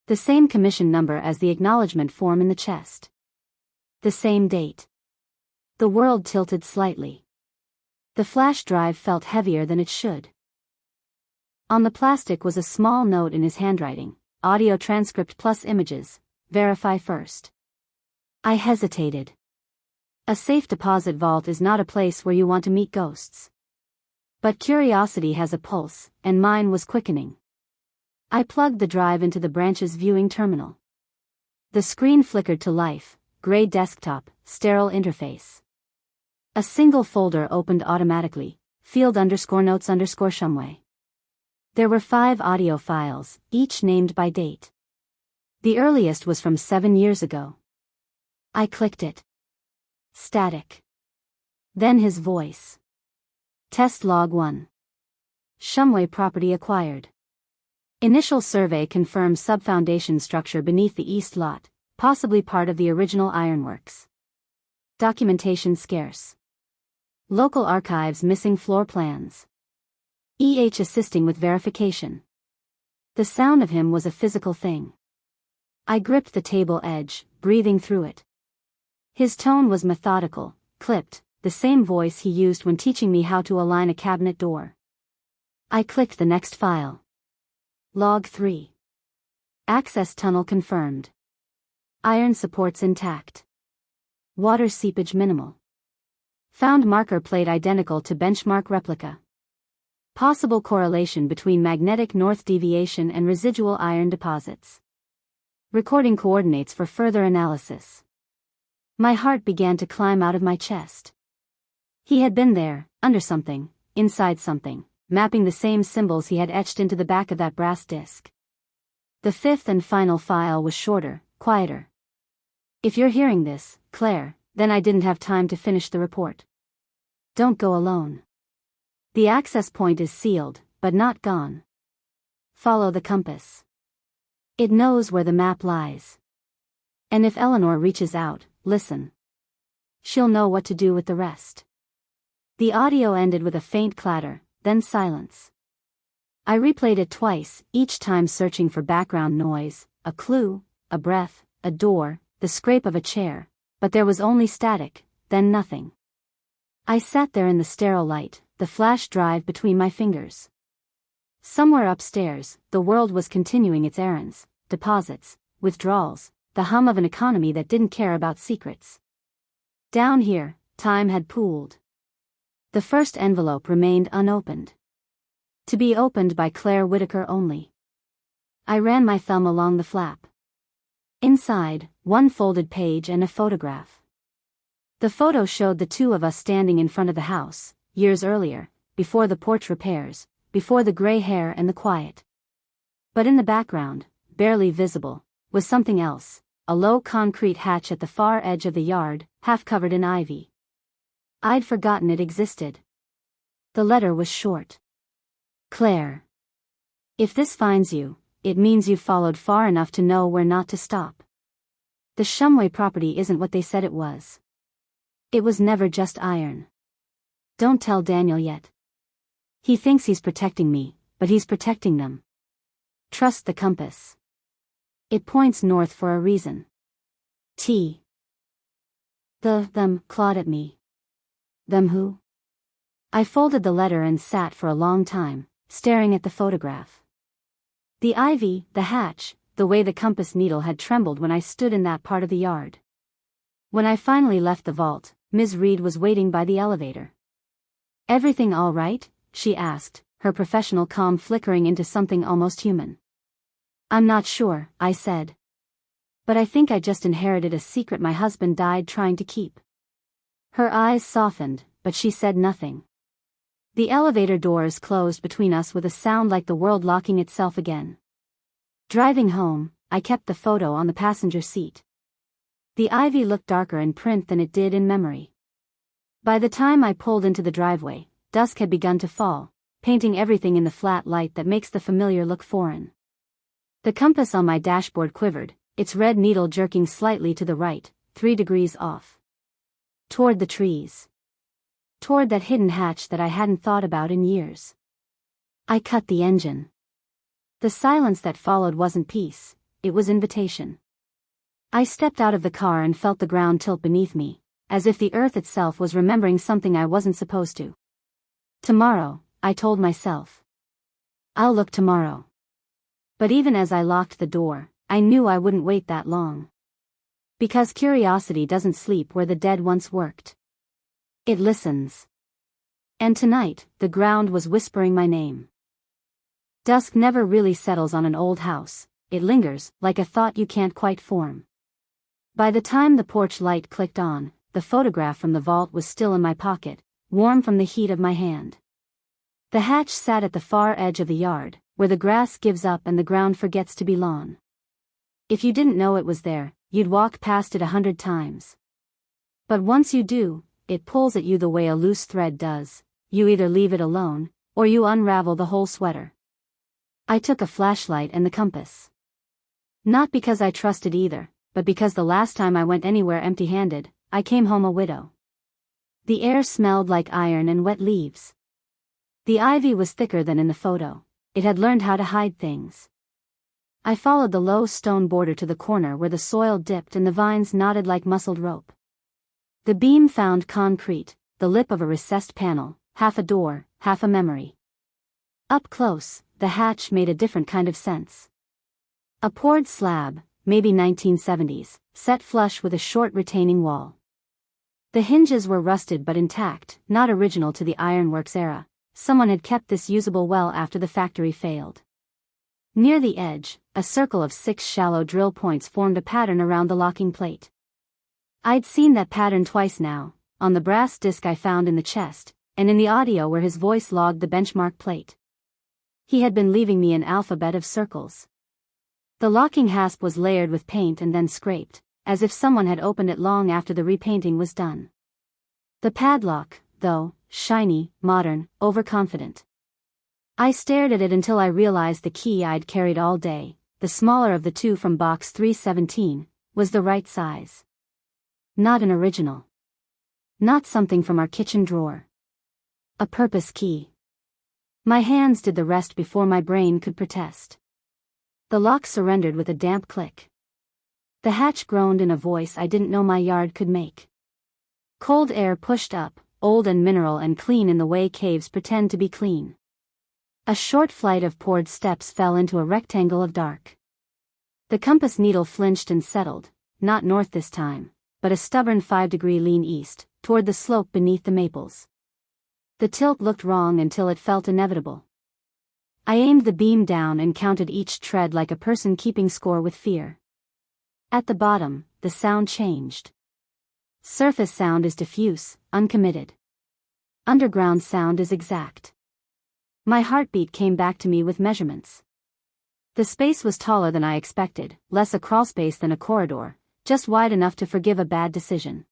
The same commission number as the acknowledgement form in the chest. The same date. The world tilted slightly. The flash drive felt heavier than it should. On the plastic was a small note in his handwriting, audio transcript plus images, verify first. I hesitated. A safe deposit vault is not a place where you want to meet ghosts. But curiosity has a pulse, and mine was quickening. I plugged the drive into the branch's viewing terminal. The screen flickered to life, gray desktop, sterile interface. A single folder opened automatically, field_notes_Shumway. There were 5 audio files, each named by date. The earliest was from 7 years ago. I clicked it. Static. Then his voice. Test log 1. Shumway property acquired. Initial survey confirms subfoundation structure beneath the east lot, possibly part of the original ironworks. Documentation scarce. Local archives missing floor plans. EH assisting with verification. The sound of him was a physical thing. I gripped the table edge, breathing through it. His tone was methodical, clipped, the same voice he used when teaching me how to align a cabinet door. I clicked the next file. Log 3. Access tunnel confirmed. Iron supports intact. Water seepage minimal. Found marker plate identical to benchmark replica. Possible correlation between magnetic north deviation and residual iron deposits. Recording coordinates for further analysis. My heart began to climb out of my chest. He had been there, under something, inside something, mapping the same symbols he had etched into the back of that brass disc. The 5th and final file was shorter, quieter. If you're hearing this, Claire, then I didn't have time to finish the report. Don't go alone. The access point is sealed, but not gone. Follow the compass. It knows where the map lies. And if Eleanor reaches out, listen. She'll know what to do with the rest. The audio ended with a faint clatter, then silence. I replayed it twice, each time searching for background noise, a clue, a breath, a door, the scrape of a chair, but there was only static, then nothing. I sat there in the sterile light, the flash drive between my fingers. Somewhere upstairs, the world was continuing its errands, deposits, withdrawals, the hum of an economy that didn't care about secrets. Down here, time had pooled. The first envelope remained unopened. To be opened by Claire Whitaker only. I ran my thumb along the flap. Inside, one folded page and a photograph. The photo showed the 2 of us standing in front of the house, years earlier, before the porch repairs, before the gray hair and the quiet. But in the background, barely visible, was something else, a low concrete hatch at the far edge of the yard, half covered in ivy. I'd forgotten it existed. The letter was short. Claire. If this finds you, it means you followed far enough to know where not to stop. The Shumway property isn't what they said it was. It was never just iron. Don't tell Daniel yet. He thinks he's protecting me, but he's protecting them. Trust the compass. It points north for a reason. Them clawed at me. Them who? I folded the letter and sat for a long time, staring at the photograph. The ivy, the hatch, the way the compass needle had trembled when I stood in that part of the yard. When I finally left the vault, Ms. Reed was waiting by the elevator. "Everything all right?" she asked, her professional calm flickering into something almost human. "I'm not sure," I said. "But I think I just inherited a secret my husband died trying to keep." Her eyes softened, but she said nothing. The elevator doors closed between us with a sound like the world locking itself again. Driving home, I kept the photo on the passenger seat. The ivy looked darker in print than it did in memory. By the time I pulled into the driveway, dusk had begun to fall, painting everything in the flat light that makes the familiar look foreign. The compass on my dashboard quivered, its red needle jerking slightly to the right, 3 degrees off. Toward the trees. Toward that hidden hatch that I hadn't thought about in years. I cut the engine. The silence that followed wasn't peace, it was invitation. I stepped out of the car and felt the ground tilt beneath me, as if the earth itself was remembering something I wasn't supposed to. Tomorrow, I told myself. I'll look tomorrow. But even as I locked the door, I knew I wouldn't wait that long. Because curiosity doesn't sleep where the dead once worked. It listens. And tonight, the ground was whispering my name. Dusk never really settles on an old house, it lingers, like a thought you can't quite form. By the time the porch light clicked on, the photograph from the vault was still in my pocket, warm from the heat of my hand. The hatch sat at the far edge of the yard, where the grass gives up and the ground forgets to be lawn. If you didn't know it was there, you'd walk past it 100 times. But once you do, it pulls at you the way a loose thread does. You either leave it alone, or you unravel the whole sweater. I took a flashlight and the compass. Not because I trusted either, but because the last time I went anywhere empty-handed, I came home a widow. The air smelled like iron and wet leaves. The ivy was thicker than in the photo. It had learned how to hide things. I followed the low stone border to the corner where the soil dipped and the vines knotted like muscled rope. The beam found concrete, the lip of a recessed panel, half a door, half a memory. Up close, the hatch made a different kind of sense. A poured slab, maybe 1970s, set flush with a short retaining wall. The hinges were rusted but intact, not original to the ironworks era. Someone had kept this usable well after the factory failed. Near the edge, a circle of 6 shallow drill points formed a pattern around the locking plate. I'd seen that pattern twice now, on the brass disc I found in the chest, and in the audio where his voice logged the benchmark plate. He had been leaving me an alphabet of circles. The locking hasp was layered with paint and then scraped, as if someone had opened it long after the repainting was done. The padlock, though, shiny, modern, overconfident. I stared at it until I realized the key I'd carried all day, the smaller of the two from box 317, was the right size. Not an original. Not something from our kitchen drawer. A purpose key. My hands did the rest before my brain could protest. The lock surrendered with a damp click. The hatch groaned in a voice I didn't know my yard could make. Cold air pushed up, old and mineral and clean in the way caves pretend to be clean. A short flight of poured steps fell into a rectangle of dark. The compass needle flinched and settled, not north this time, but a stubborn 5-degree lean east, toward the slope beneath the maples. The tilt looked wrong until it felt inevitable. I aimed the beam down and counted each tread like a person keeping score with fear. At the bottom, the sound changed. Surface sound is diffuse, uncommitted. Underground sound is exact. My heartbeat came back to me with measurements. The space was taller than I expected, less a crawlspace than a corridor, just wide enough to forgive a bad decision.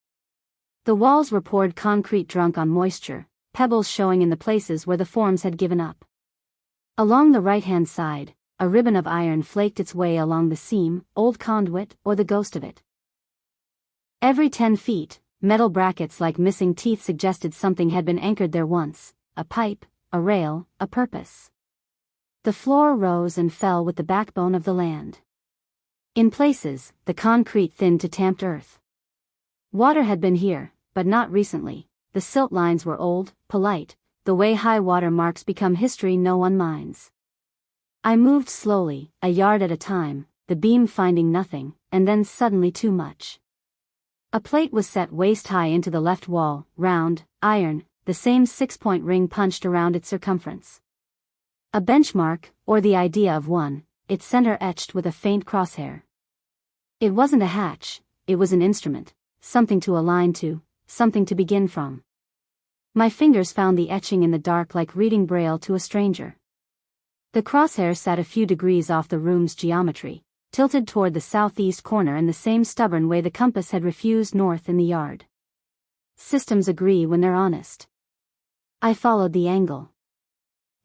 The walls were poured concrete drunk on moisture, pebbles showing in the places where the forms had given up. Along the right-hand side, a ribbon of iron flaked its way along the seam, old conduit, or the ghost of it. Every 10 feet, metal brackets like missing teeth suggested something had been anchored there once, a pipe, a rail, a purpose. The floor rose and fell with the backbone of the land. In places, the concrete thinned to tamped earth. Water had been here, but not recently. The silt lines were old, polite, the way high water marks become history no one minds. I moved slowly, a yard at a time, the beam finding nothing, and then suddenly too much. A plate was set waist-high into the left wall, round, iron, the same 6-point ring punched around its circumference. A benchmark, or the idea of one, its center etched with a faint crosshair. It wasn't a hatch, it was an instrument, something to align to, something to begin from. My fingers found the etching in the dark like reading Braille to a stranger. The crosshair sat a few degrees off the room's geometry, tilted toward the southeast corner in the same stubborn way the compass had refused north in the yard. Systems agree when they're honest. I followed the angle.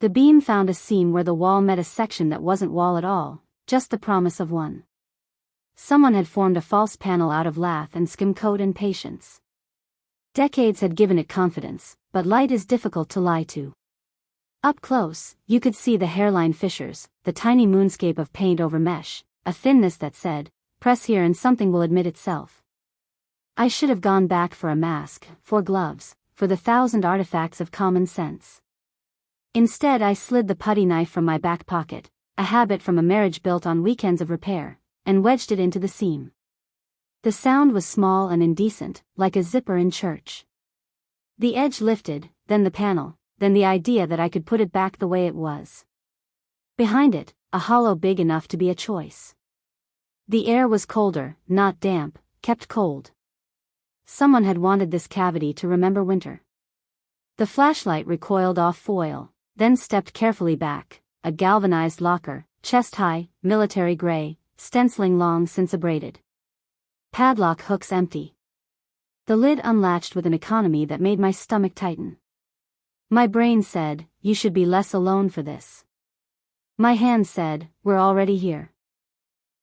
The beam found a seam where the wall met a section that wasn't wall at all, just the promise of one. Someone had formed a false panel out of lath and skim coat and patience. Decades had given it confidence, but light is difficult to lie to. Up close, you could see the hairline fissures, the tiny moonscape of paint over mesh, a thinness that said, press here and something will admit itself. I should have gone back for a mask, for gloves, for the 1,000 artifacts of common sense. Instead I slid the putty knife from my back pocket, a habit from a marriage built on weekends of repair, and wedged it into the seam. The sound was small and indecent, like a zipper in church. The edge lifted, then the panel, then the idea that I could put it back the way it was. Behind it, a hollow big enough to be a choice. The air was colder, not damp, kept cold. Someone had wanted this cavity to remember winter. The flashlight recoiled off foil, then stepped carefully back, a galvanized locker, chest-high, military gray, stenciling long since abraded. Padlock hooks empty. The lid unlatched with an economy that made my stomach tighten. My brain said, you should be less alone for this. My hand said, we're already here.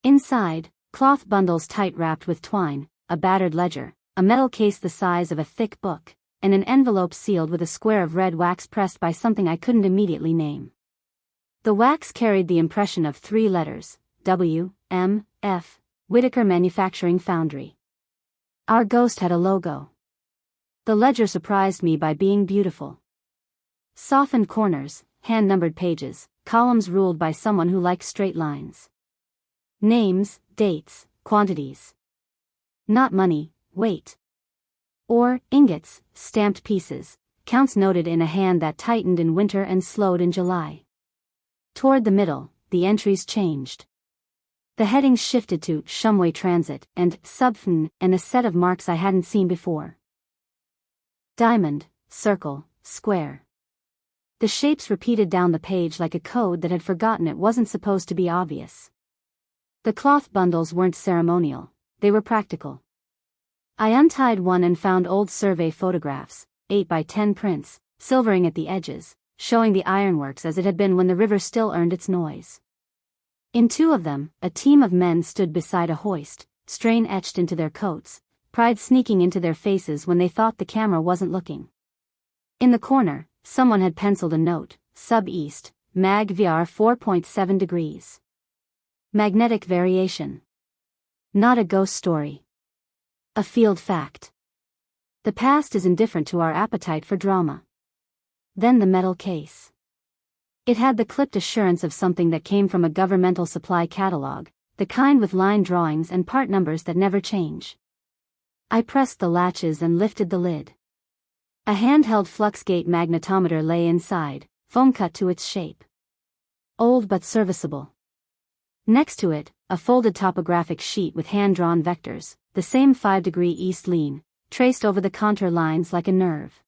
Inside, cloth bundles tight wrapped with twine, a battered ledger, a metal case the size of a thick book, and an envelope sealed with a square of red wax pressed by something I couldn't immediately name. The wax carried the impression of 3 letters, W, M, F, Whitaker Manufacturing Foundry. Our ghost had a logo. The ledger surprised me by being beautiful. Softened corners, hand-numbered pages, columns ruled by someone who liked straight lines. Names, dates, quantities. Not money, weight. Or, ingots, stamped pieces, counts noted in a hand that tightened in winter and slowed in July. Toward the middle, the entries changed. The headings shifted to Shumway Transit and Subfn and a set of marks I hadn't seen before. Diamond, circle, square. The shapes repeated down the page like a code that had forgotten it wasn't supposed to be obvious. The cloth bundles weren't ceremonial, they were practical. I untied one and found old survey photographs, 8 by 10 prints, silvering at the edges, showing the ironworks as it had been when the river still earned its noise. In 2 of them, a team of men stood beside a hoist, strain etched into their coats, pride sneaking into their faces when they thought the camera wasn't looking. In the corner, someone had penciled a note, Sub-East, Mag VR 4.7 degrees. Magnetic variation. Not a ghost story. A field fact. The past is indifferent to our appetite for drama. Then the metal case. It had the clipped assurance of something that came from a governmental supply catalog, the kind with line drawings and part numbers that never change. I pressed the latches and lifted the lid. A handheld Fluxgate magnetometer lay inside, foam cut to its shape. Old but serviceable. Next to it, a folded topographic sheet with hand-drawn vectors, the same 5-degree east lean, traced over the contour lines like a nerve.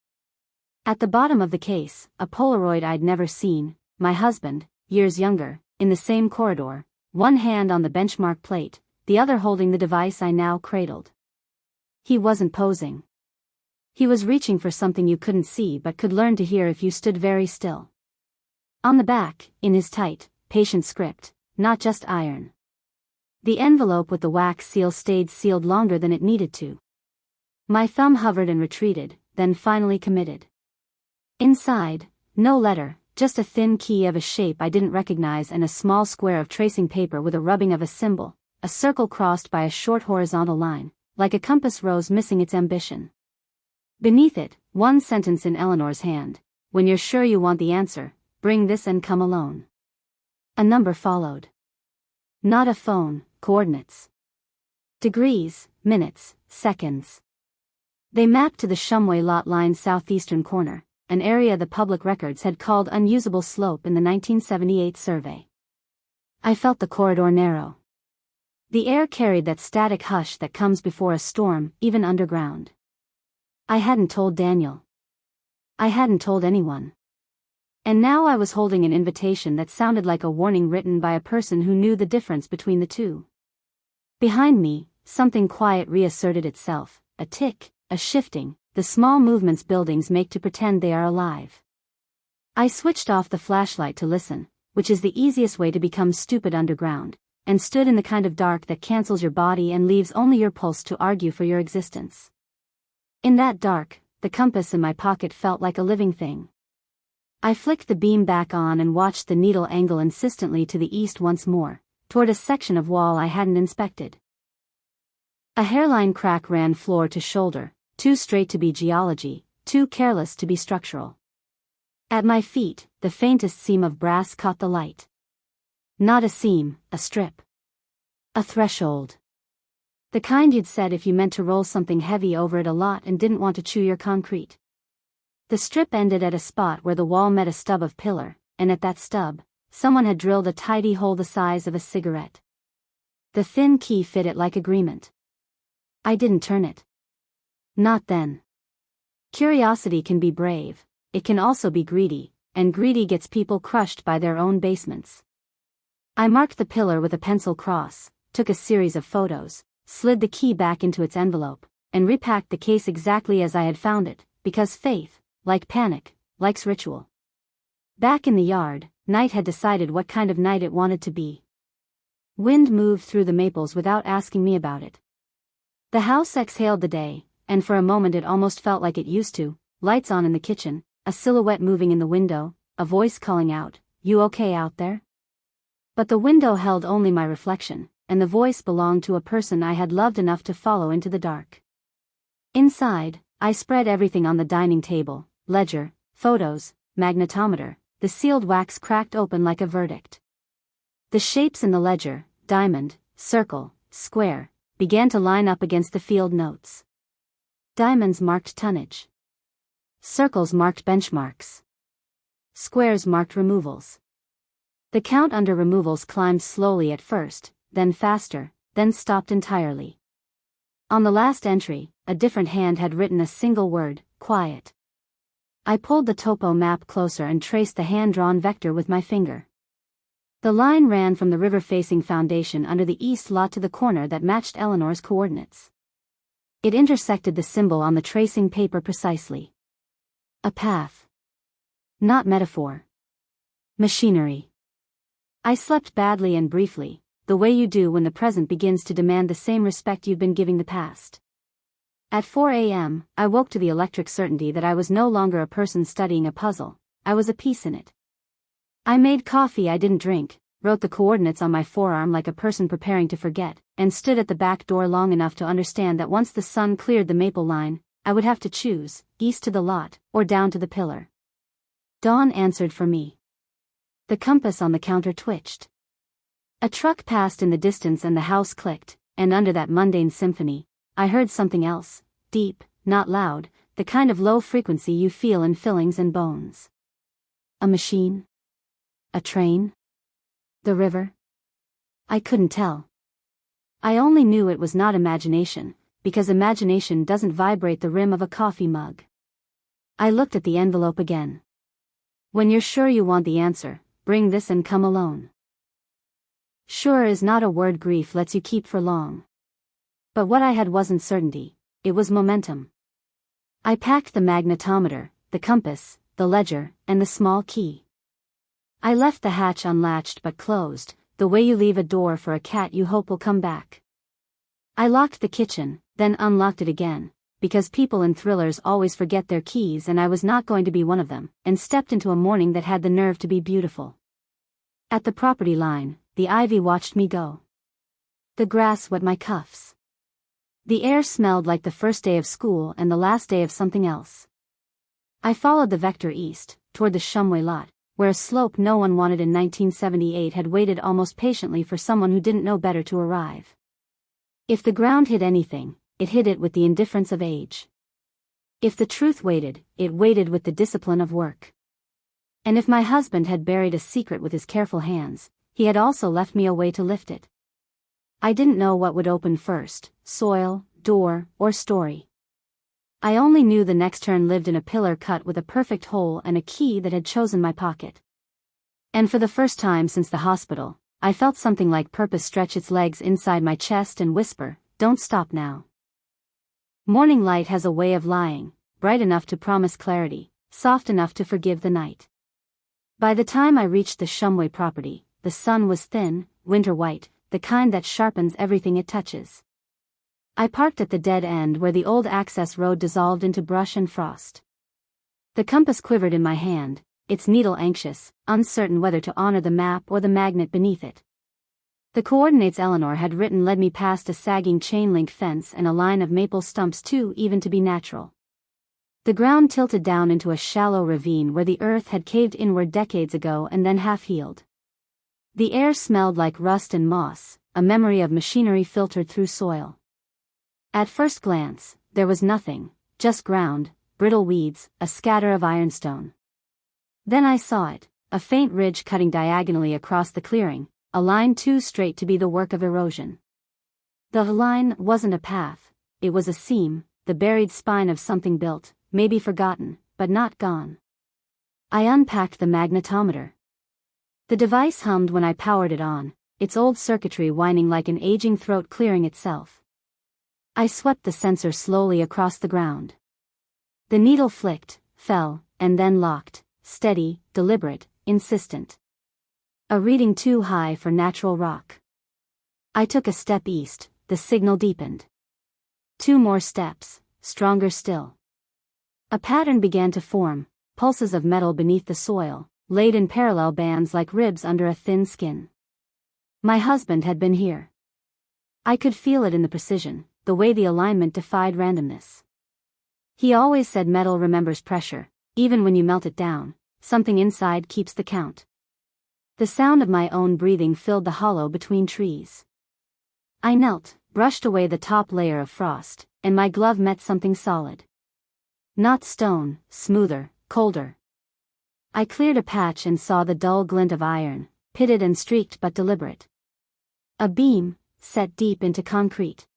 At the bottom of the case, a Polaroid I'd never seen, my husband, years younger, in the same corridor, one hand on the benchmark plate, the other holding the device I now cradled. He wasn't posing. He was reaching for something you couldn't see but could learn to hear if you stood very still. On the back, in his tight, patient script, not just iron. The envelope with the wax seal stayed sealed longer than it needed to. My thumb hovered and retreated, then finally committed. Inside, no letter, just a thin key of a shape I didn't recognize and a small square of tracing paper with a rubbing of a symbol, a circle crossed by a short horizontal line, like a compass rose missing its ambition. Beneath it, one sentence in Eleanor's hand: "When you're sure you want the answer, bring this and come alone." A number followed. Not a phone, coordinates. Degrees, minutes, seconds. They mapped to the Shumway lot line's southeastern corner, an area the public records had called unusable slope in the 1978 survey. I felt the corridor narrow. The air carried that static hush that comes before a storm, even underground. I hadn't told Daniel. I hadn't told anyone. And now I was holding an invitation that sounded like a warning written by a person who knew the difference between the two. Behind me, something quiet reasserted itself, a tick, a shifting, the small movements buildings make to pretend they are alive. I switched off the flashlight to listen, which is the easiest way to become stupid underground, and stood in the kind of dark that cancels your body and leaves only your pulse to argue for your existence. In that dark, the compass in my pocket felt like a living thing. I flicked the beam back on and watched the needle angle insistently to the east once more, toward a section of wall I hadn't inspected. A hairline crack ran floor to shoulder, too straight to be geology, too careless to be structural. At my feet, the faintest seam of brass caught the light. Not a seam, a strip. A threshold. The kind you'd set if you meant to roll something heavy over it a lot and didn't want to chew your concrete. The strip ended at a spot where the wall met a stub of pillar, and at that stub, someone had drilled a tidy hole the size of a cigarette. The thin key fit it like agreement. I didn't turn it. Not then. Curiosity can be brave, it can also be greedy, and greedy gets people crushed by their own basements. I marked the pillar with a pencil cross, took a series of photos, slid the key back into its envelope, and repacked the case exactly as I had found it, because faith, like panic, likes ritual. Back in the yard, night had decided what kind of night it wanted to be. Wind moved through the maples without asking me about it. The house exhaled the day, and for a moment it almost felt like it used to, lights on in the kitchen, a silhouette moving in the window, a voice calling out, "You okay out there?" But the window held only my reflection, and the voice belonged to a person I had loved enough to follow into the dark. Inside, I spread everything on the dining table: ledger, photos, magnetometer. The sealed wax cracked open like a verdict. The shapes in the ledger, diamond, circle, square, began to line up against the field notes. Diamonds marked tonnage. Circles marked benchmarks. Squares marked removals. The count under removals climbed slowly at first, then faster, then stopped entirely. On the last entry, a different hand had written a single word: quiet. I pulled the topo map closer and traced the hand-drawn vector with my finger. The line ran from the river-facing foundation under the east lot to the corner that matched Eleanor's coordinates. It intersected the symbol on the tracing paper precisely. A path. Not metaphor. Machinery. I slept badly and briefly, the way you do when the present begins to demand the same respect you've been giving the past. At 4 a.m., I woke to the electric certainty that I was no longer a person studying a puzzle, I was a piece in it. I made coffee I didn't drink, wrote the coordinates on my forearm like a person preparing to forget, and stood at the back door long enough to understand that once the sun cleared the maple line, I would have to choose, east to the lot, or down to the pillar. Dawn answered for me. The compass on the counter twitched. A truck passed in the distance and the house clicked, and under that mundane symphony, I heard something else, deep, not loud, the kind of low frequency you feel in fillings and bones. A machine? A train? The river? I couldn't tell. I only knew it was not imagination, because imagination doesn't vibrate the rim of a coffee mug. I looked at the envelope again. When you're sure you want the answer, bring this and come alone. Sure is not a word grief lets you keep for long. But what I had wasn't certainty, it was momentum. I packed the magnetometer, the compass, the ledger, and the small key. I left the hatch unlatched but closed, the way you leave a door for a cat you hope will come back. I locked the kitchen, then unlocked it again, because people in thrillers always forget their keys and I was not going to be one of them, and stepped into a morning that had the nerve to be beautiful. At the property line, the ivy watched me go. The grass wet my cuffs. The air smelled like the first day of school and the last day of something else. I followed the vector east, toward the Shumway lot, where a slope no one wanted in 1978 had waited almost patiently for someone who didn't know better to arrive. If the ground hid anything, it hid it with the indifference of age. If the truth waited, it waited with the discipline of work. And if my husband had buried a secret with his careful hands, he had also left me a way to lift it. I didn't know what would open first, soil, door, or story. I only knew the next turn lived in a pillar cut with a perfect hole and a key that had chosen my pocket. And for the first time since the hospital, I felt something like purpose stretch its legs inside my chest and whisper, "Don't stop now." Morning light has a way of lying, bright enough to promise clarity, soft enough to forgive the night. By the time I reached the Shumway property, the sun was thin, winter white, the kind that sharpens everything it touches. I parked at the dead end where the old access road dissolved into brush and frost. The compass quivered in my hand, its needle anxious, uncertain whether to honor the map or the magnet beneath it. The coordinates Eleanor had written led me past a sagging chain-link fence and a line of maple stumps too even to be natural. The ground tilted down into a shallow ravine where the earth had caved inward decades ago and then half-healed. The air smelled like rust and moss, a memory of machinery filtered through soil. At first glance, there was nothing, just ground, brittle weeds, a scatter of ironstone. Then I saw it, a faint ridge cutting diagonally across the clearing, a line too straight to be the work of erosion. The line wasn't a path, it was a seam, the buried spine of something built, maybe forgotten, but not gone. I unpacked the magnetometer. The device hummed when I powered it on, its old circuitry whining like an aging throat clearing itself. I swept the sensor slowly across the ground. The needle flicked, fell, and then locked, steady, deliberate, insistent. A reading too high for natural rock. I took a step east, the signal deepened. 2 more steps, stronger still. A pattern began to form, pulses of metal beneath the soil, laid in parallel bands like ribs under a thin skin. My husband had been here. I could feel it in the precision, the way the alignment defied randomness. He always said metal remembers pressure, even when you melt it down, something inside keeps the count. The sound of my own breathing filled the hollow between trees. I knelt, brushed away the top layer of frost, and my glove met something solid. Not stone, smoother, colder. I cleared a patch and saw the dull glint of iron, pitted and streaked but deliberate. A beam, set deep into concrete.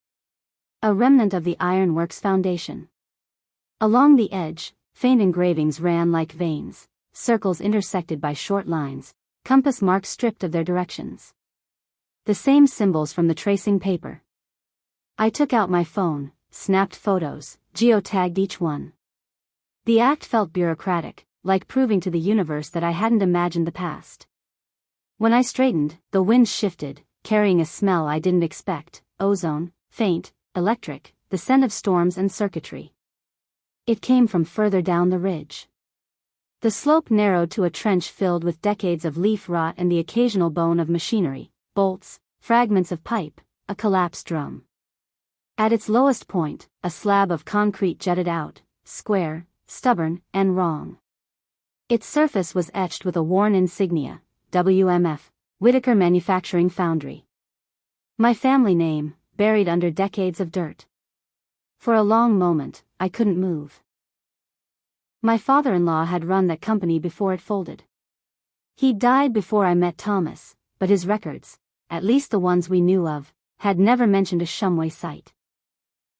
A remnant of the ironworks foundation. Along the edge, faint engravings ran like veins, circles intersected by short lines, compass marks stripped of their directions. The same symbols from the tracing paper. I took out my phone, snapped photos, geotagged each one. The act felt bureaucratic, like proving to the universe that I hadn't imagined the past. When I straightened, the wind shifted, carrying a smell I didn't expect, ozone, faint, electric, the scent of storms and circuitry. It came from further down the ridge. The slope narrowed to a trench filled with decades of leaf rot and the occasional bone of machinery, bolts, fragments of pipe, a collapsed drum. At its lowest point, a slab of concrete jutted out, square, stubborn, and wrong. Its surface was etched with a worn insignia, WMF, Whitaker Manufacturing Foundry. My family name, buried under decades of dirt. For a long moment, I couldn't move. My father-in-law had run that company before it folded. He died before I met Thomas, but his records, at least the ones we knew of, had never mentioned a Shumway site.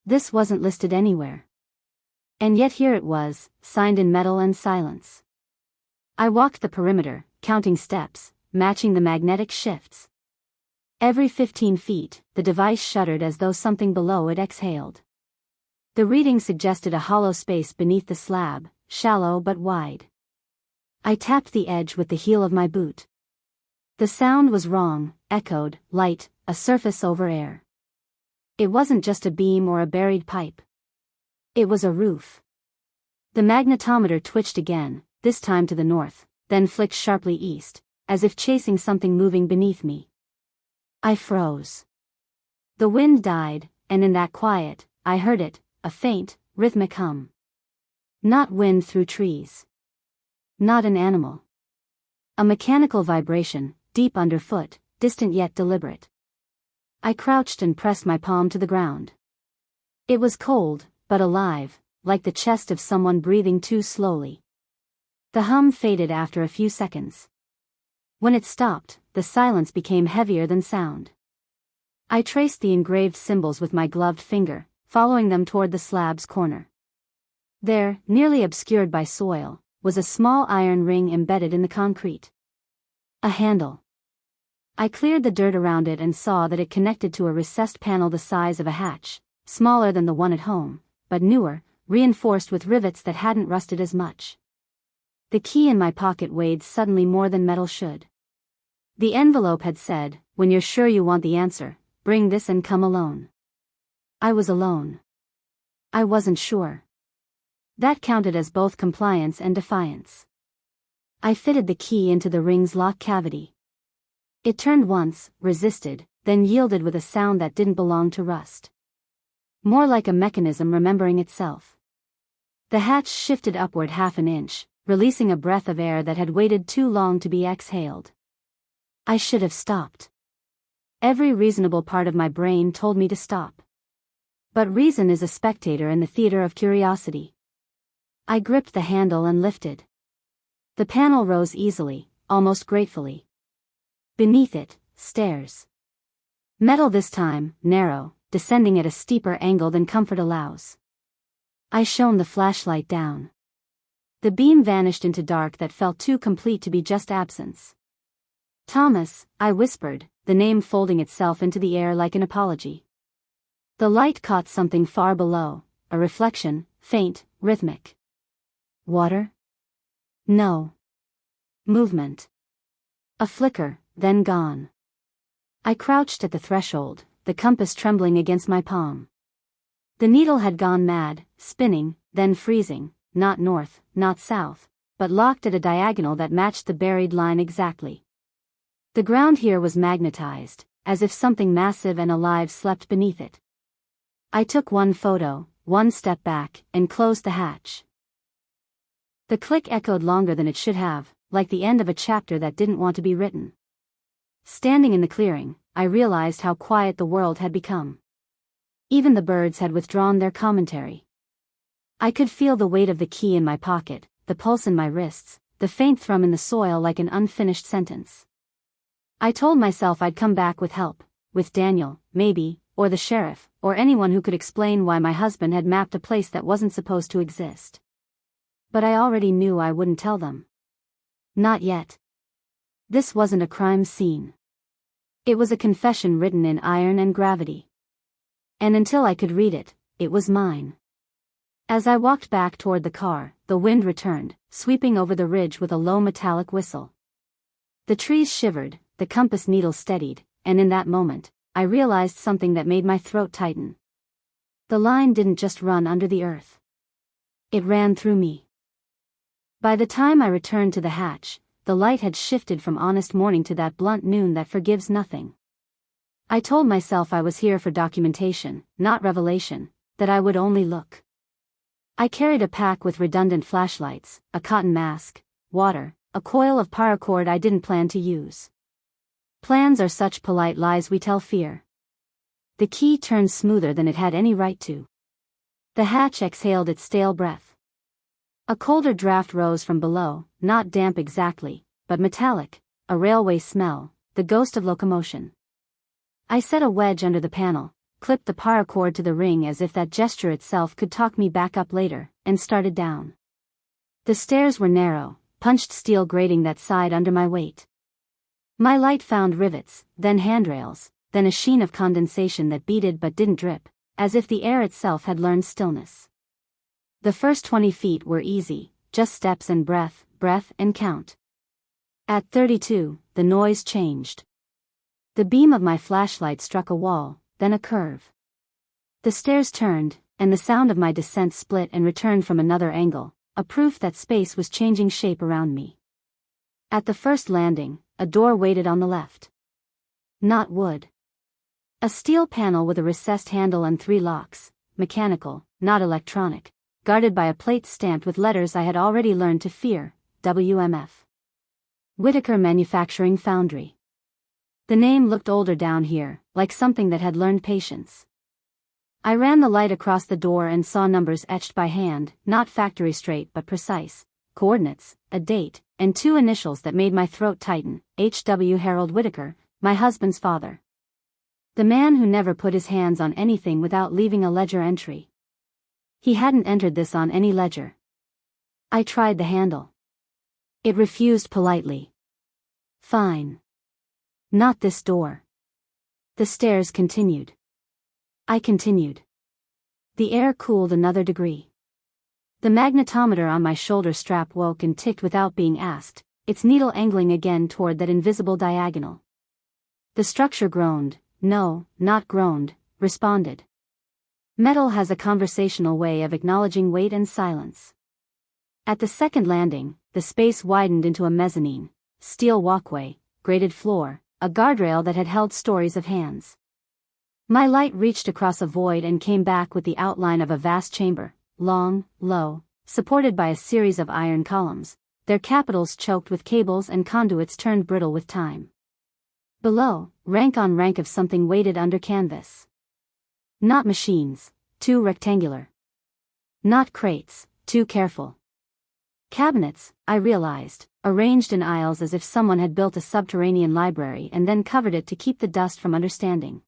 This wasn't listed anywhere. And yet here it was, signed in metal and silence. I walked the perimeter, counting steps, matching the magnetic shifts. Every 15 feet, the device shuddered as though something below it exhaled. The reading suggested a hollow space beneath the slab, shallow but wide. I tapped the edge with the heel of my boot. The sound was wrong, echoed, light, a surface over air. It wasn't just a beam or a buried pipe. It was a roof. The magnetometer twitched again, this time to the north, then flicked sharply east, as if chasing something moving beneath me. I froze. The wind died, and in that quiet, I heard it, a faint, rhythmic hum. Not wind through trees. Not an animal. A mechanical vibration, deep underfoot, distant yet deliberate. I crouched and pressed my palm to the ground. It was cold, but alive, like the chest of someone breathing too slowly. The hum faded after a few seconds. When it stopped, the silence became heavier than sound. I traced the engraved symbols with my gloved finger, following them toward the slab's corner. There, nearly obscured by soil, was a small iron ring embedded in the concrete. A handle. I cleared the dirt around it and saw that it connected to a recessed panel the size of a hatch, smaller than the one at home, but newer, reinforced with rivets that hadn't rusted as much. The key in my pocket weighed suddenly more than metal should. The envelope had said, "When you're sure you want the answer, bring this and come alone." I was alone. I wasn't sure. That counted as both compliance and defiance. I fitted the key into the ring's lock cavity. It turned once, resisted, then yielded with a sound that didn't belong to rust. More like a mechanism remembering itself. The hatch shifted upward half an inch, releasing a breath of air that had waited too long to be exhaled. I should have stopped. Every reasonable part of my brain told me to stop. But reason is a spectator in the theater of curiosity. I gripped the handle and lifted. The panel rose easily, almost gratefully. Beneath it, stairs. Metal this time, narrow, descending at a steeper angle than comfort allows. I shone the flashlight down. The beam vanished into dark that felt too complete to be just absence. "Thomas," I whispered, the name folding itself into the air like an apology. The light caught something far below, a reflection, faint, rhythmic. Water? No. Movement. A flicker, then gone. I crouched at the threshold, the compass trembling against my palm. The needle had gone mad, spinning, then freezing, not north, not south, but locked at a diagonal that matched the buried line exactly. The ground here was magnetized, as if something massive and alive slept beneath it. I took one photo, one step back, and closed the hatch. The click echoed longer than it should have, like the end of a chapter that didn't want to be written. Standing in the clearing, I realized how quiet the world had become. Even the birds had withdrawn their commentary. I could feel the weight of the key in my pocket, the pulse in my wrists, the faint thrum in the soil like an unfinished sentence. I told myself I'd come back with help, with Daniel, maybe, or the sheriff, or anyone who could explain why my husband had mapped a place that wasn't supposed to exist. But I already knew I wouldn't tell them. Not yet. This wasn't a crime scene. It was a confession written in iron and gravity. And until I could read it, it was mine. As I walked back toward the car, the wind returned, sweeping over the ridge with a low metallic whistle. The trees shivered, the compass needle steadied, and in that moment, I realized something that made my throat tighten. The line didn't just run under the earth. It ran through me. By the time I returned to the hatch, the light had shifted from honest morning to that blunt noon that forgives nothing. I told myself I was here for documentation, not revelation, that I would only look. I carried a pack with redundant flashlights, a cotton mask, water, a coil of paracord I didn't plan to use. Plans are such polite lies we tell fear. The key turned smoother than it had any right to. The hatch exhaled its stale breath. A colder draft rose from below, not damp exactly, but metallic, a railway smell, the ghost of locomotion. I set a wedge under the panel, clipped the paracord to the ring as if that gesture itself could talk me back up later, and started down. The stairs were narrow, punched steel grating that sighed under my weight. My light found rivets, then handrails, then a sheen of condensation that beaded but didn't drip, as if the air itself had learned stillness. The first 20 feet were easy, just steps and breath, breath and count. At 32, the noise changed. The beam of my flashlight struck a wall, then a curve. The stairs turned, and the sound of my descent split and returned from another angle, a proof that space was changing shape around me. At the first landing, a door waited on the left. Not wood. A steel panel with a recessed handle and 3 locks, mechanical, not electronic, guarded by a plate stamped with letters I had already learned to fear, WMF. Whitaker Manufacturing Foundry. The name looked older down here, like something that had learned patience. I ran the light across the door and saw numbers etched by hand, not factory straight but precise, coordinates, a date, and 2 initials that made my throat tighten, H.W. Harold Whitaker, my husband's father. The man who never put his hands on anything without leaving a ledger entry. He hadn't entered this on any ledger. I tried the handle. It refused politely. Fine. Not this door. The stairs continued. I continued. The air cooled another degree. The magnetometer on my shoulder strap woke and ticked without being asked, its needle angling again toward that invisible diagonal. The structure groaned, no, not groaned, responded. Metal has a conversational way of acknowledging weight and silence. At the second landing, the space widened into a mezzanine, steel walkway, grated floor, a guardrail that had held stories of hands. My light reached across a void and came back with the outline of a vast chamber, long, low, supported by a series of iron columns, their capitals choked with cables and conduits turned brittle with time. Below, rank on rank of something weighted under canvas. Not machines, too rectangular. Not crates, too careful. Cabinets, I realized, arranged in aisles as if someone had built a subterranean library and then covered it to keep the dust from understanding.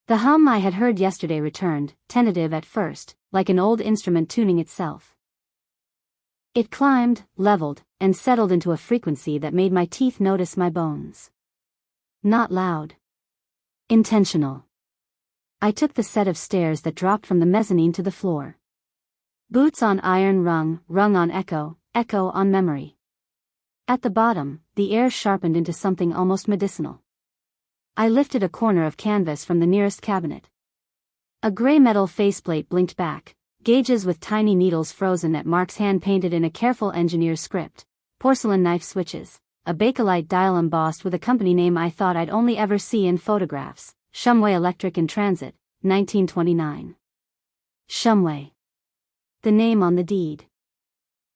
The hum I had heard yesterday returned, tentative at first, like an old instrument tuning itself. It climbed, leveled, and settled into a frequency that made my teeth notice my bones. Not loud. Intentional. I took the set of stairs that dropped from the mezzanine to the floor. Boots on iron rung, rung on echo, echo on memory. At the bottom, the air sharpened into something almost medicinal. I lifted a corner of canvas from the nearest cabinet. A gray metal faceplate blinked back, gauges with tiny needles frozen at marks hand-painted in a careful engineer's script, porcelain knife switches, a Bakelite dial embossed with a company name I thought I'd only ever see in photographs, Shumway Electric and Transit, 1929. Shumway. The name on the deed.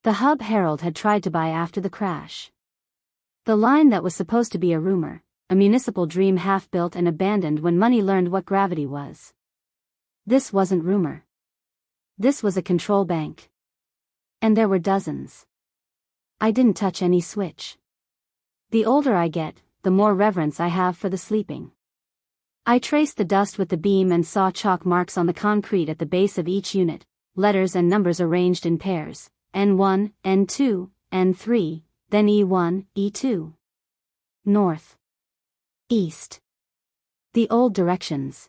The hub Harold had tried to buy after the crash. The line that was supposed to be a rumor, a municipal dream half-built and abandoned when money learned what gravity was. This wasn't rumor. This was a control bank. And there were dozens. I didn't touch any switch. The older I get, the more reverence I have for the sleeping. I traced the dust with the beam and saw chalk marks on the concrete at the base of each unit, letters and numbers arranged in pairs, N1, N2, N3, then E1, E2. North. East. The old directions.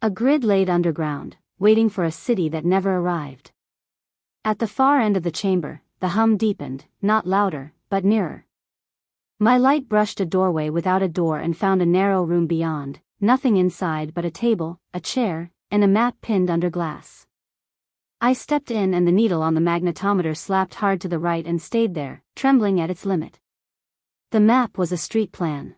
A grid laid underground, waiting for a city that never arrived. At the far end of the chamber, the hum deepened, not louder, but nearer. My light brushed a doorway without a door and found a narrow room beyond, nothing inside but a table, a chair, and a map pinned under glass. I stepped in and the needle on the magnetometer slapped hard to the right and stayed there, trembling at its limit. The map was a street plan.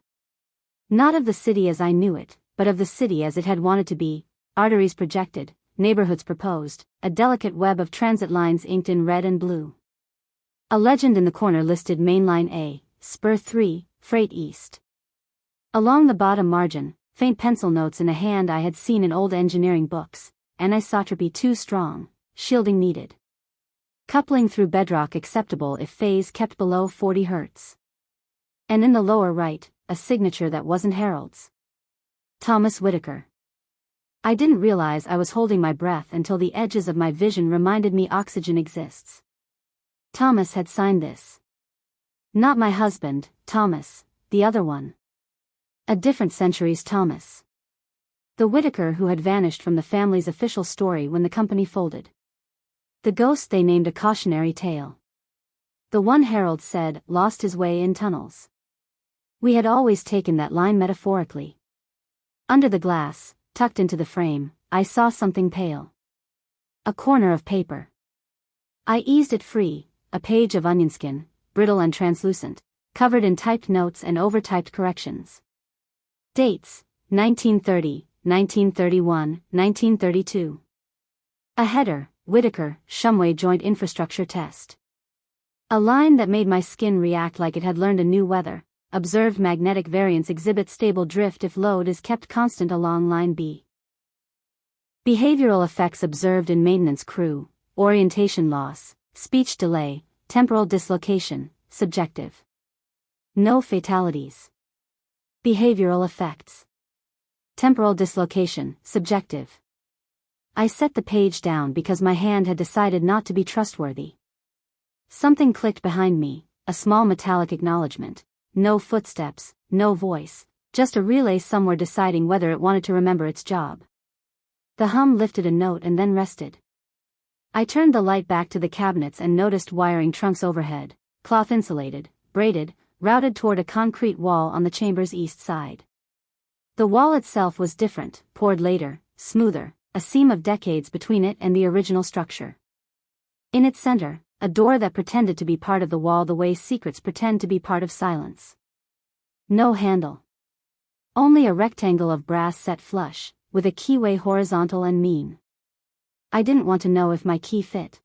Not of the city as I knew it, but of the city as it had wanted to be, arteries projected, neighborhoods proposed, a delicate web of transit lines inked in red and blue. A legend in the corner listed Mainline A, Spur 3, Freight East. Along the bottom margin, faint pencil notes in a hand I had seen in old engineering books, anisotropy too strong, shielding needed. Coupling through bedrock acceptable if phase kept below 40 Hz. And in the lower right, a signature that wasn't Harold's. Thomas Whitaker. I didn't realize I was holding my breath until the edges of my vision reminded me oxygen exists. Thomas had signed this. Not my husband, Thomas, the other one. A different century's Thomas. The Whitaker who had vanished from the family's official story when the company folded. The ghost they named A Cautionary Tale. The one herald said, lost his way in tunnels. We had always taken that line metaphorically. Under the glass, tucked into the frame, I saw something pale. A corner of paper. I eased it free, a page of onionskin, brittle and translucent, covered in typed notes and overtyped corrections. Dates: 1930, 1931, 1932. A header: Whitaker, Shumway Joint Infrastructure Test. A line that made my skin react like it had learned a new weather. Observed magnetic variance exhibits stable drift if load is kept constant along line B. Behavioral effects observed in maintenance crew: orientation loss, speech delay, temporal dislocation, subjective. No fatalities. Behavioral effects. Temporal dislocation, subjective. I set the page down because my hand had decided not to be trustworthy. Something clicked behind me, a small metallic acknowledgement. No footsteps, no voice, just a relay somewhere deciding whether it wanted to remember its job. The hum lifted a note and then rested. I turned the light back to the cabinets and noticed wiring trunks overhead, cloth insulated, braided, routed toward a concrete wall on the chamber's east side. The wall itself was different, poured later, smoother, a seam of decades between it and the original structure. In its center, a door that pretended to be part of the wall the way secrets pretend to be part of silence. No handle. Only a rectangle of brass set flush, with a keyway horizontal and mean. I didn't want to know if my key fit.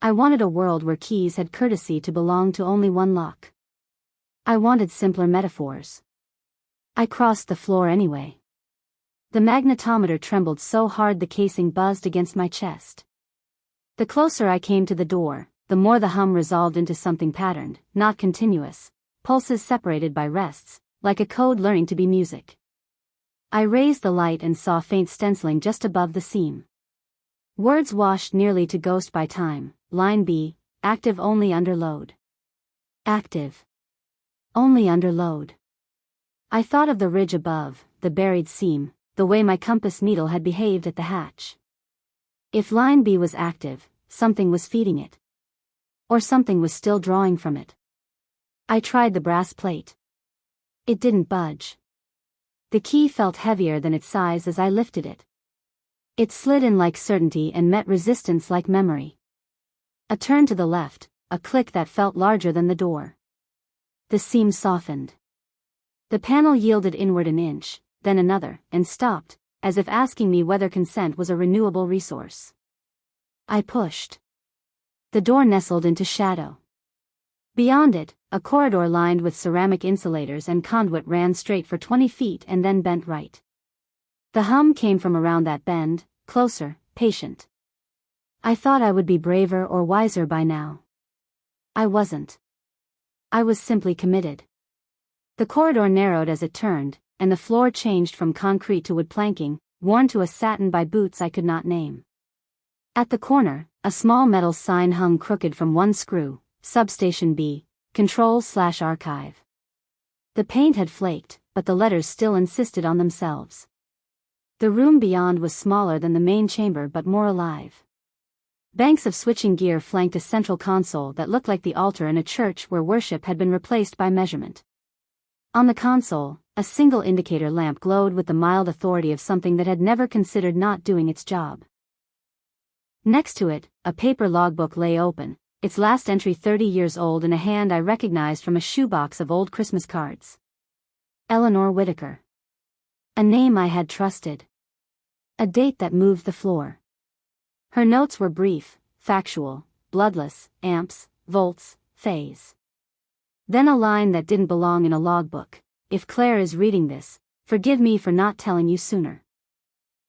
I wanted a world where keys had courtesy to belong to only one lock. I wanted simpler metaphors. I crossed the floor anyway. The magnetometer trembled so hard the casing buzzed against my chest. The closer I came to the door, the more the hum resolved into something patterned, not continuous, pulses separated by rests, like a code learning to be music. I raised the light and saw faint stenciling just above the seam. Words washed nearly to ghost by time. Line B, active only under load. Active. Only under load. I thought of the ridge above, the buried seam, the way my compass needle had behaved at the hatch. If line B was active, something was feeding it. Or something was still drawing from it. I tried the brass plate. It didn't budge. The key felt heavier than its size as I lifted it. It slid in like certainty and met resistance like memory. A turn to the left, a click that felt larger than the door. The seam softened. The panel yielded inward an inch, then another, and stopped, as if asking me whether consent was a renewable resource. I pushed. The door nestled into shadow. Beyond it, a corridor lined with ceramic insulators and conduit ran straight for 20 feet and then bent right. The hum came from around that bend, closer, patient. I thought I would be braver or wiser by now. I wasn't. I was simply committed. The corridor narrowed as it turned, and the floor changed from concrete to wood planking, worn to a satin by boots I could not name. At the corner, a small metal sign hung crooked from one screw, Substation B, Control/Archive. The paint had flaked, but the letters still insisted on themselves. The room beyond was smaller than the main chamber but more alive. Banks of switching gear flanked a central console that looked like the altar in a church where worship had been replaced by measurement. On the console, a single indicator lamp glowed with the mild authority of something that had never considered not doing its job. Next to it, a paper logbook lay open, its last entry 30 years old in a hand I recognized from a shoebox of old Christmas cards. Eleanor Whitaker. A name I had trusted. A date that moved the floor. Her notes were brief, factual, bloodless, amps, volts, phase. Then a line that didn't belong in a logbook. If Claire is reading this, forgive me for not telling you sooner.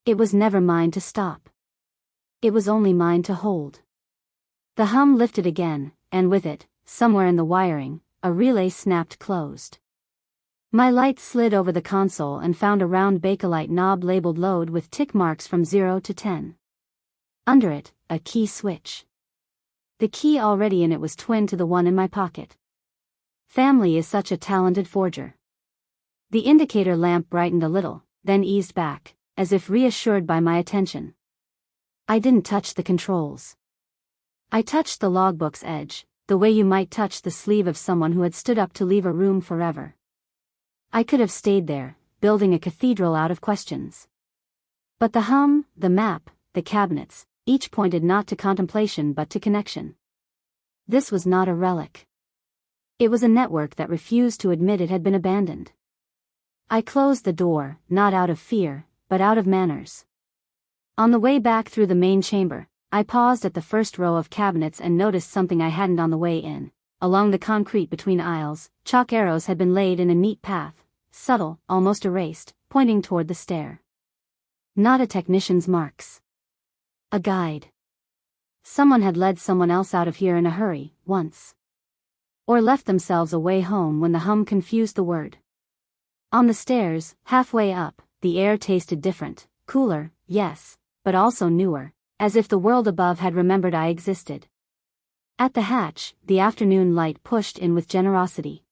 It was never mine to stop. It was only mine to hold. The hum lifted again, and with it, somewhere in the wiring, a relay snapped closed. My light slid over the console and found a round Bakelite knob labeled load with tick marks from 0 to 10. Under it, a key switch. The key already in it was twin to the one in my pocket. Family is such a talented forger. The indicator lamp brightened a little, then eased back, as if reassured by my attention. I didn't touch the controls. I touched the logbook's edge, the way you might touch the sleeve of someone who had stood up to leave a room forever. I could have stayed there, building a cathedral out of questions. But the hum, the map, the cabinets, each pointed not to contemplation but to connection. This was not a relic. It was a network that refused to admit it had been abandoned. I closed the door, not out of fear, but out of manners. On the way back through the main chamber, I paused at the first row of cabinets and noticed something I hadn't on the way in. Along the concrete between aisles, chalk arrows had been laid in a neat path, subtle, almost erased, pointing toward the stair. Not a technician's marks. A guide. Someone had led someone else out of here in a hurry, once. Or left themselves a way home when the hum confused the word. On the stairs, halfway up, the air tasted different, cooler, yes, but also newer, as if the world above had remembered I existed. At the hatch, the afternoon light pushed in with generosity.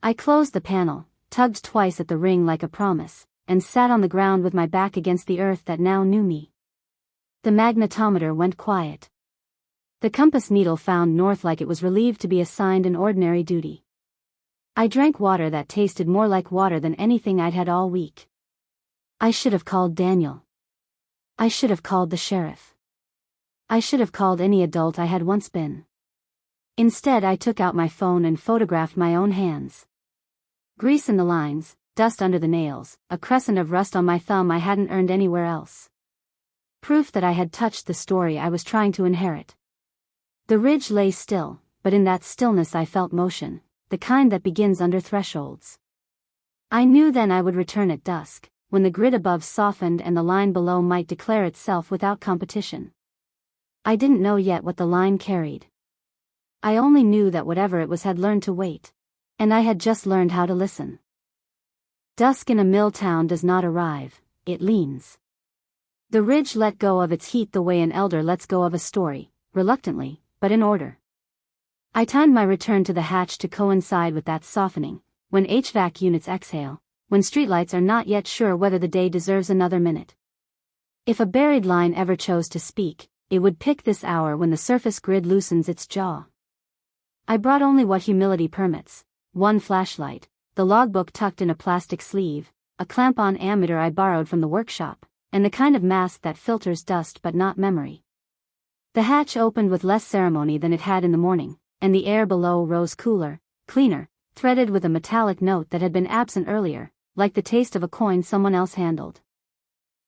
I closed the panel, tugged twice at the ring like a promise, and sat on the ground with my back against the earth that now knew me. The magnetometer went quiet. The compass needle found north like it was relieved to be assigned an ordinary duty. I drank water that tasted more like water than anything I'd had all week. I should have called Daniel. I should have called the sheriff. I should have called any adult I had once been. Instead, I took out my phone and photographed my own hands. Grease in the lines, dust under the nails, a crescent of rust on my thumb I hadn't earned anywhere else. Proof that I had touched the story I was trying to inherit. The ridge lay still, but in that stillness I felt motion, the kind that begins under thresholds. I knew then I would return at dusk, when the grid above softened and the line below might declare itself without competition. I didn't know yet what the line carried. I only knew that whatever it was had learned to wait. And I had just learned how to listen. Dusk in a mill town does not arrive, it leans. The ridge let go of its heat the way an elder lets go of a story, reluctantly, but in order. I timed my return to the hatch to coincide with that softening, when HVAC units exhale, when streetlights are not yet sure whether the day deserves another minute. If a buried line ever chose to speak, it would pick this hour when the surface grid loosens its jaw. I brought only what humility permits, one flashlight, the logbook tucked in a plastic sleeve, a clamp-on ammeter I borrowed from the workshop, and the kind of mask that filters dust but not memory. The hatch opened with less ceremony than it had in the morning, and the air below rose cooler, cleaner, threaded with a metallic note that had been absent earlier, like the taste of a coin someone else handled.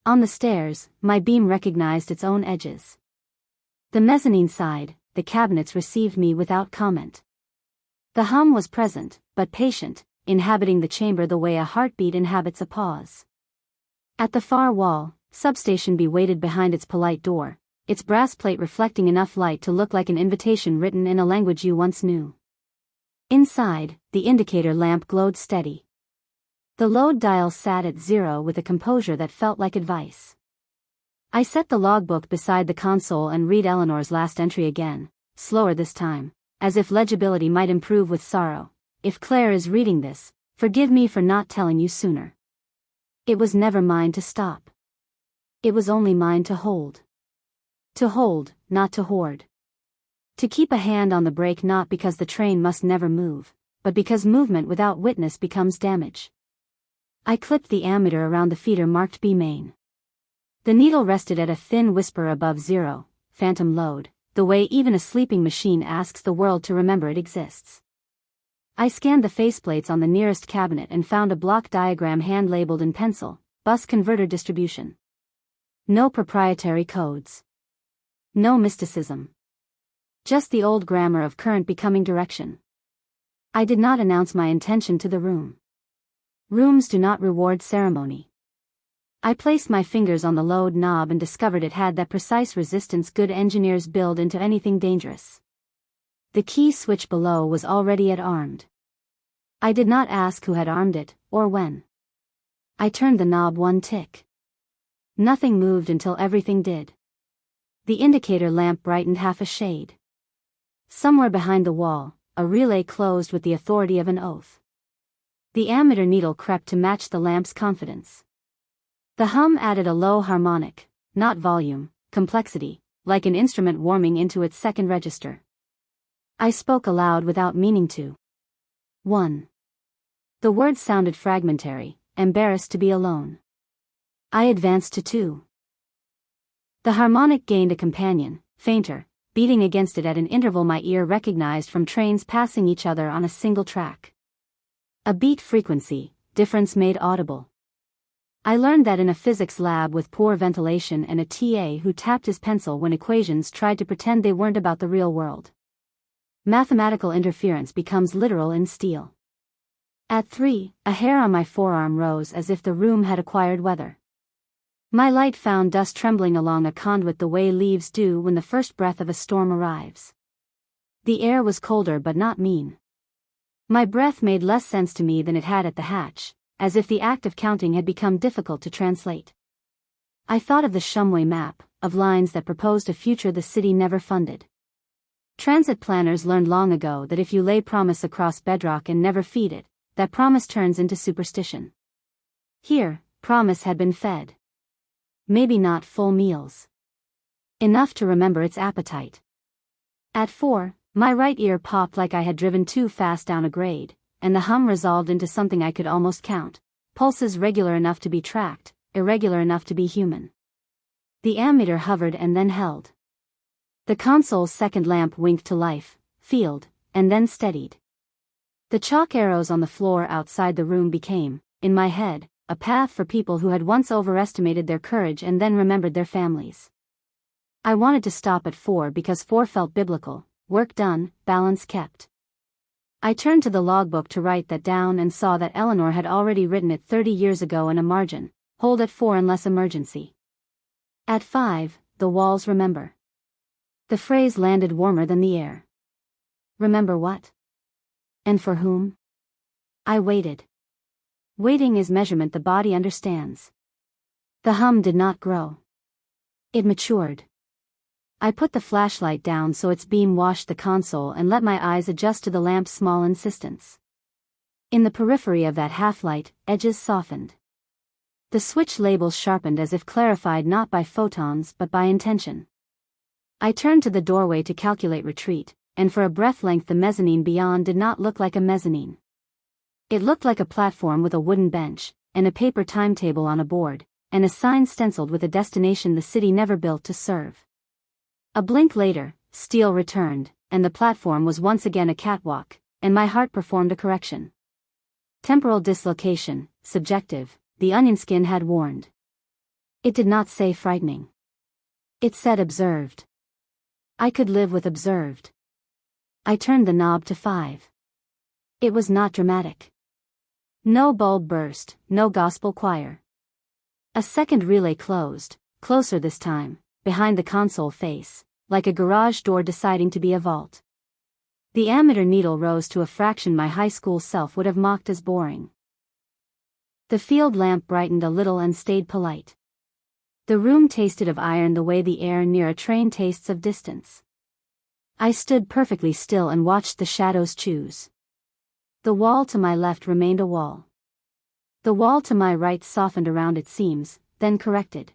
On the stairs, my beam recognized its own edges. The mezzanine side, the cabinets received me without comment. The hum was present, but patient, inhabiting the chamber the way a heartbeat inhabits a pause. At the far wall, Substation B waited behind its polite door, its brass plate reflecting enough light to look like an invitation written in a language you once knew. Inside, the indicator lamp glowed steady. The load dial sat at 0 with a composure that felt like advice. I set the logbook beside the console and read Eleanor's last entry again, slower this time, as if legibility might improve with sorrow. If Claire is reading this, forgive me for not telling you sooner. It was never mine to stop. It was only mine to hold. To hold, not to hoard. To keep a hand on the brake not because the train must never move, but because movement without witness becomes damage. I clipped the ammeter around the feeder marked B main. The needle rested at a thin whisper above 0, phantom load, the way even a sleeping machine asks the world to remember it exists. I scanned the faceplates on the nearest cabinet and found a block diagram hand-labeled in pencil, bus converter distribution. No proprietary codes. No mysticism. Just the old grammar of current becoming direction. I did not announce my intention to the room. Rooms do not reward ceremony. I placed my fingers on the load knob and discovered it had that precise resistance good engineers build into anything dangerous. The key switch below was already at armed. I did not ask who had armed it, or when. I turned the knob one tick. Nothing moved until everything did. The indicator lamp brightened half a shade. Somewhere behind the wall, a relay closed with the authority of an oath. The ammeter needle crept to match the lamp's confidence. The hum added a low harmonic, not volume, complexity, like an instrument warming into its second register. I spoke aloud without meaning to. 1. The words sounded fragmentary, embarrassed to be alone. I advanced to 2. The harmonic gained a companion, fainter, beating against it at an interval my ear recognized from trains passing each other on a single track. A beat frequency, difference made audible. I learned that in a physics lab with poor ventilation and a TA who tapped his pencil when equations tried to pretend they weren't about the real world. Mathematical interference becomes literal in steel. At 3, a hair on my forearm rose as if the room had acquired weather. My light found dust trembling along a conduit the way leaves do when the first breath of a storm arrives. The air was colder but not mean. My breath made less sense to me than it had at the hatch, as if the act of counting had become difficult to translate. I thought of the Shumway map, of lines that proposed a future the city never funded. Transit planners learned long ago that if you lay promise across bedrock and never feed it, that promise turns into superstition. Here, promise had been fed. Maybe not full meals. Enough to remember its appetite. At 4, my right ear popped like I had driven too fast down a grade, and the hum resolved into something I could almost count, pulses regular enough to be tracked, irregular enough to be human. The ammeter hovered and then held. The console's second lamp winked to life, field, and then steadied. The chalk arrows on the floor outside the room became, in my head, a path for people who had once overestimated their courage and then remembered their families. I wanted to stop at 4 because 4 felt biblical, work done, balance kept. I turned to the logbook to write that down and saw that Eleanor had already written it 30 years ago in a margin, hold at 4 unless emergency. At 5, the walls remember. The phrase landed warmer than the air. Remember what? And for whom? I waited. Waiting is measurement the body understands. The hum did not grow. It matured. I put the flashlight down so its beam washed the console and let my eyes adjust to the lamp's small insistence. In the periphery of that half-light, edges softened. The switch labels sharpened as if clarified not by photons but by intention. I turned to the doorway to calculate retreat, and for a breath length the mezzanine beyond did not look like a mezzanine. It looked like a platform with a wooden bench, and a paper timetable on a board, and a sign stenciled with a destination the city never built to serve. A blink later, steel returned, and the platform was once again a catwalk, and my heart performed a correction. Temporal dislocation, subjective, the onion skin had warned. It did not say frightening. It said observed. I could live with observed. I turned the knob to 5. It was not dramatic. No bulb burst, no gospel choir. A second relay closed, closer this time, behind the console face, like a garage door deciding to be a vault. The ammeter needle rose to a fraction my high school self would have mocked as boring. The field lamp brightened a little and stayed polite. The room tasted of iron the way the air near a train tastes of distance. I stood perfectly still and watched the shadows choose. The wall to my left remained a wall. The wall to my right softened around its seams, then corrected.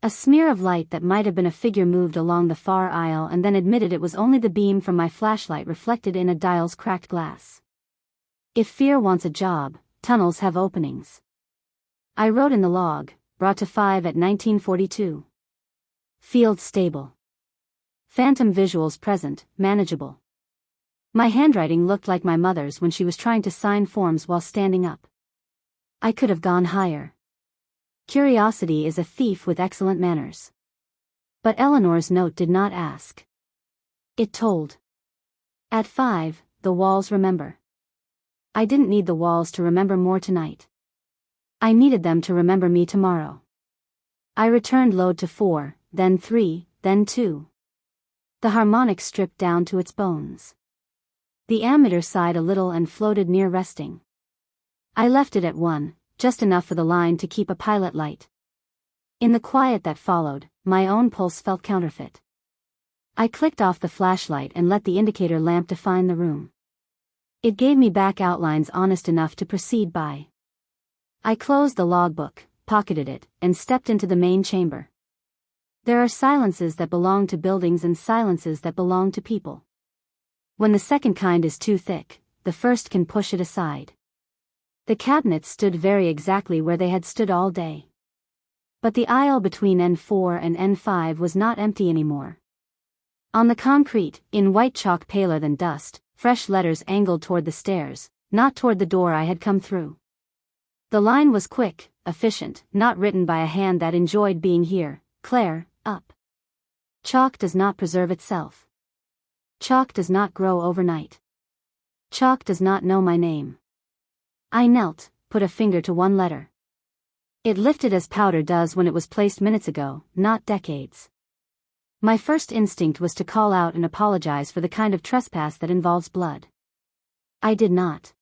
A smear of light that might have been a figure moved along the far aisle and then admitted it was only the beam from my flashlight reflected in a dial's cracked glass. If fear wants a job, tunnels have openings. I wrote in the log, brought to 5 at 1942. Field stable. Phantom visuals present, manageable. My handwriting looked like my mother's when she was trying to sign forms while standing up. I could have gone higher. Curiosity is a thief with excellent manners. But Eleanor's note did not ask. It told. At 5, the walls remember. I didn't need the walls to remember more tonight. I needed them to remember me tomorrow. I returned load to 4, then 3, then 2. The harmonic stripped down to its bones. The ammeter sighed a little and floated near resting. I left it at 1, just enough for the line to keep a pilot light. In the quiet that followed, my own pulse felt counterfeit. I clicked off the flashlight and let the indicator lamp define the room. It gave me back outlines honest enough to proceed by. I closed the logbook, pocketed it, and stepped into the main chamber. There are silences that belong to buildings and silences that belong to people. When the second kind is too thick, the first can push it aside. The cabinets stood very exactly where they had stood all day. But the aisle between N4 and N5 was not empty anymore. On the concrete, in white chalk paler than dust, fresh letters angled toward the stairs, not toward the door I had come through. The line was quick, efficient, not written by a hand that enjoyed being here. Claire, up. Chalk does not preserve itself. Chalk does not grow overnight. Chalk does not know my name. I knelt, put a finger to one letter. It lifted as powder does when it was placed minutes ago, not decades. My first instinct was to call out and apologize for the kind of trespass that involves blood. I did not.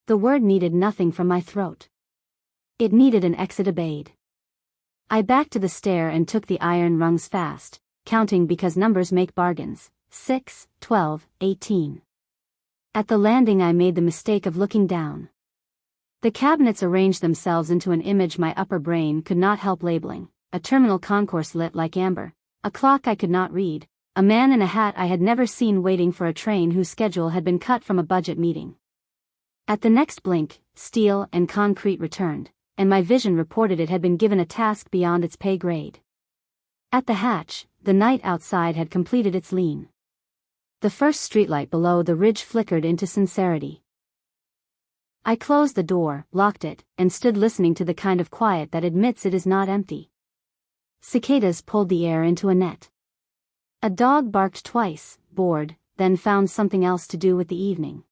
The word needed nothing from my throat. It needed an exit obeyed. I backed to the stair and took the iron rungs fast, counting because numbers make bargains. 6, 12, 18. At the landing I made the mistake of looking down. The cabinets arranged themselves into an image my upper brain could not help labeling: a terminal concourse lit like amber, a clock I could not read, a man in a hat I had never seen waiting for a train whose schedule had been cut from a budget meeting. At the next blink, steel and concrete returned, and my vision reported it had been given a task beyond its pay grade. At the hatch, the night outside had completed its lean. The first streetlight below the ridge flickered into sincerity. I closed the door, locked it, and stood listening to the kind of quiet that admits it is not empty. Cicadas pulled the air into a net. A dog barked twice, bored, then found something else to do with the evening.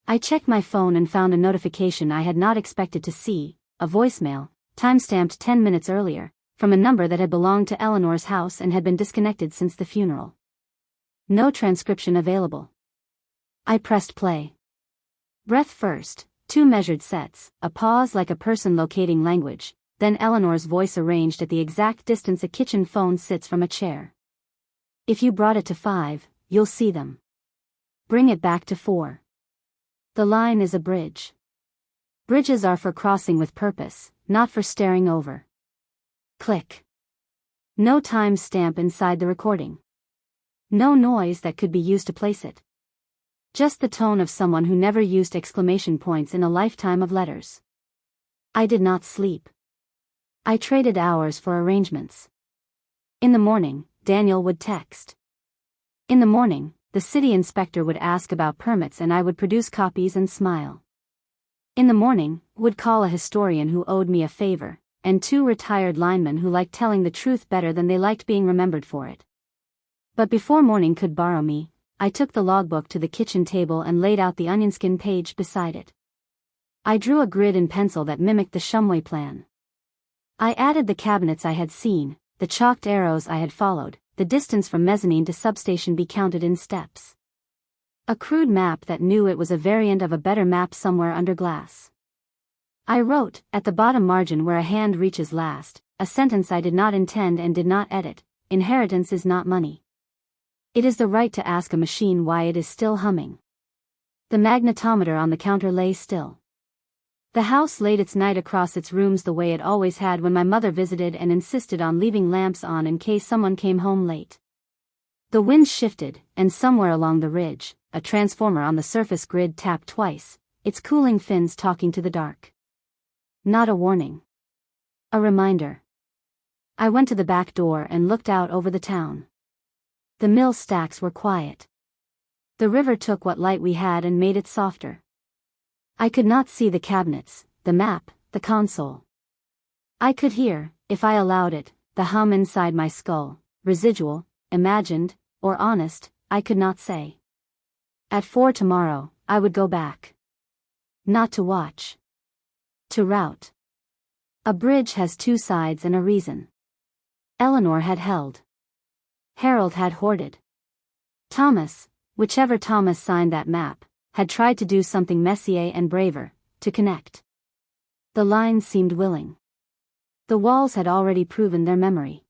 I checked my phone and found a notification I had not expected to see, a voicemail, time-stamped 10 minutes earlier, from a number that had belonged to Eleanor's house and had been disconnected since the funeral. No transcription available. I pressed play. Breath first, 2 measured sets, a pause like a person locating language, then Eleanor's voice arranged at the exact distance a kitchen phone sits from a chair. If you brought it to 5, you'll see them. Bring it back to 4. The line is a bridge. Bridges are for crossing with purpose, not for staring over. Click. No time stamp inside the recording. No noise that could be used to place it. Just the tone of someone who never used exclamation points in a lifetime of letters. I did not sleep. I traded hours for arrangements. In the morning, Daniel would text. In the morning, the city inspector would ask about permits and I would produce copies and smile. In the morning, would call a historian who owed me a favor, and 2 retired linemen who liked telling the truth better than they liked being remembered for it. But before morning could borrow me, I took the logbook to the kitchen table and laid out the onionskin page beside it. I drew a grid in pencil that mimicked the Shumway plan. I added the cabinets I had seen, the chalked arrows I had followed, the distance from mezzanine to substation be counted in steps. A crude map that knew it was a variant of a better map somewhere under glass. I wrote, at the bottom margin where a hand reaches last, a sentence I did not intend and did not edit: inheritance is not money. It is the right to ask a machine why it is still humming. The magnetometer on the counter lay still. The house laid its night across its rooms the way it always had when my mother visited and insisted on leaving lamps on in case someone came home late. The wind shifted, and somewhere along the ridge, a transformer on the surface grid tapped twice, its cooling fins talking to the dark. Not a warning. A reminder. I went to the back door and looked out over the town. The mill stacks were quiet. The river took what light we had and made it softer. I could not see the cabinets, the map, the console. I could hear, if I allowed it, the hum inside my skull, residual, imagined, or honest, I could not say. At 4 tomorrow, I would go back. Not to watch. To route. A bridge has 2 sides and a reason. Eleanor had held. Harold had hoarded. Thomas, whichever Thomas signed that map, had tried to do something messier and braver, to connect. The lines seemed willing. The walls had already proven their memory.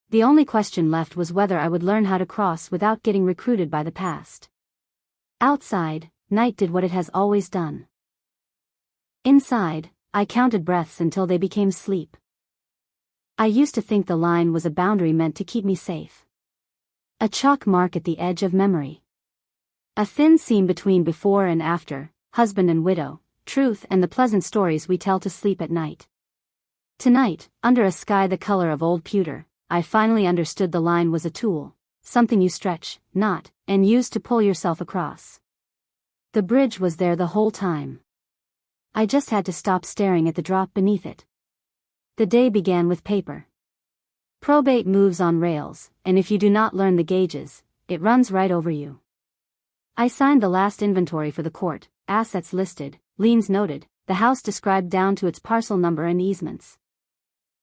The only question left was whether I would learn how to cross without getting recruited by the past. Outside, night did what it has always done. Inside, I counted breaths until they became sleep. I used to think the line was a boundary meant to keep me safe. A chalk mark at the edge of memory. A thin seam between before and after, husband and widow, truth and the pleasant stories we tell to sleep at night. Tonight, under a sky the color of old pewter, I finally understood the line was a tool, something you stretch, knot, and use to pull yourself across. The bridge was there the whole time. I just had to stop staring at the drop beneath it. The day began with paper. Probate moves on rails, and if you do not learn the gauges, it runs right over you. I signed the last inventory for the court, assets listed, liens noted, the house described down to its parcel number and easements.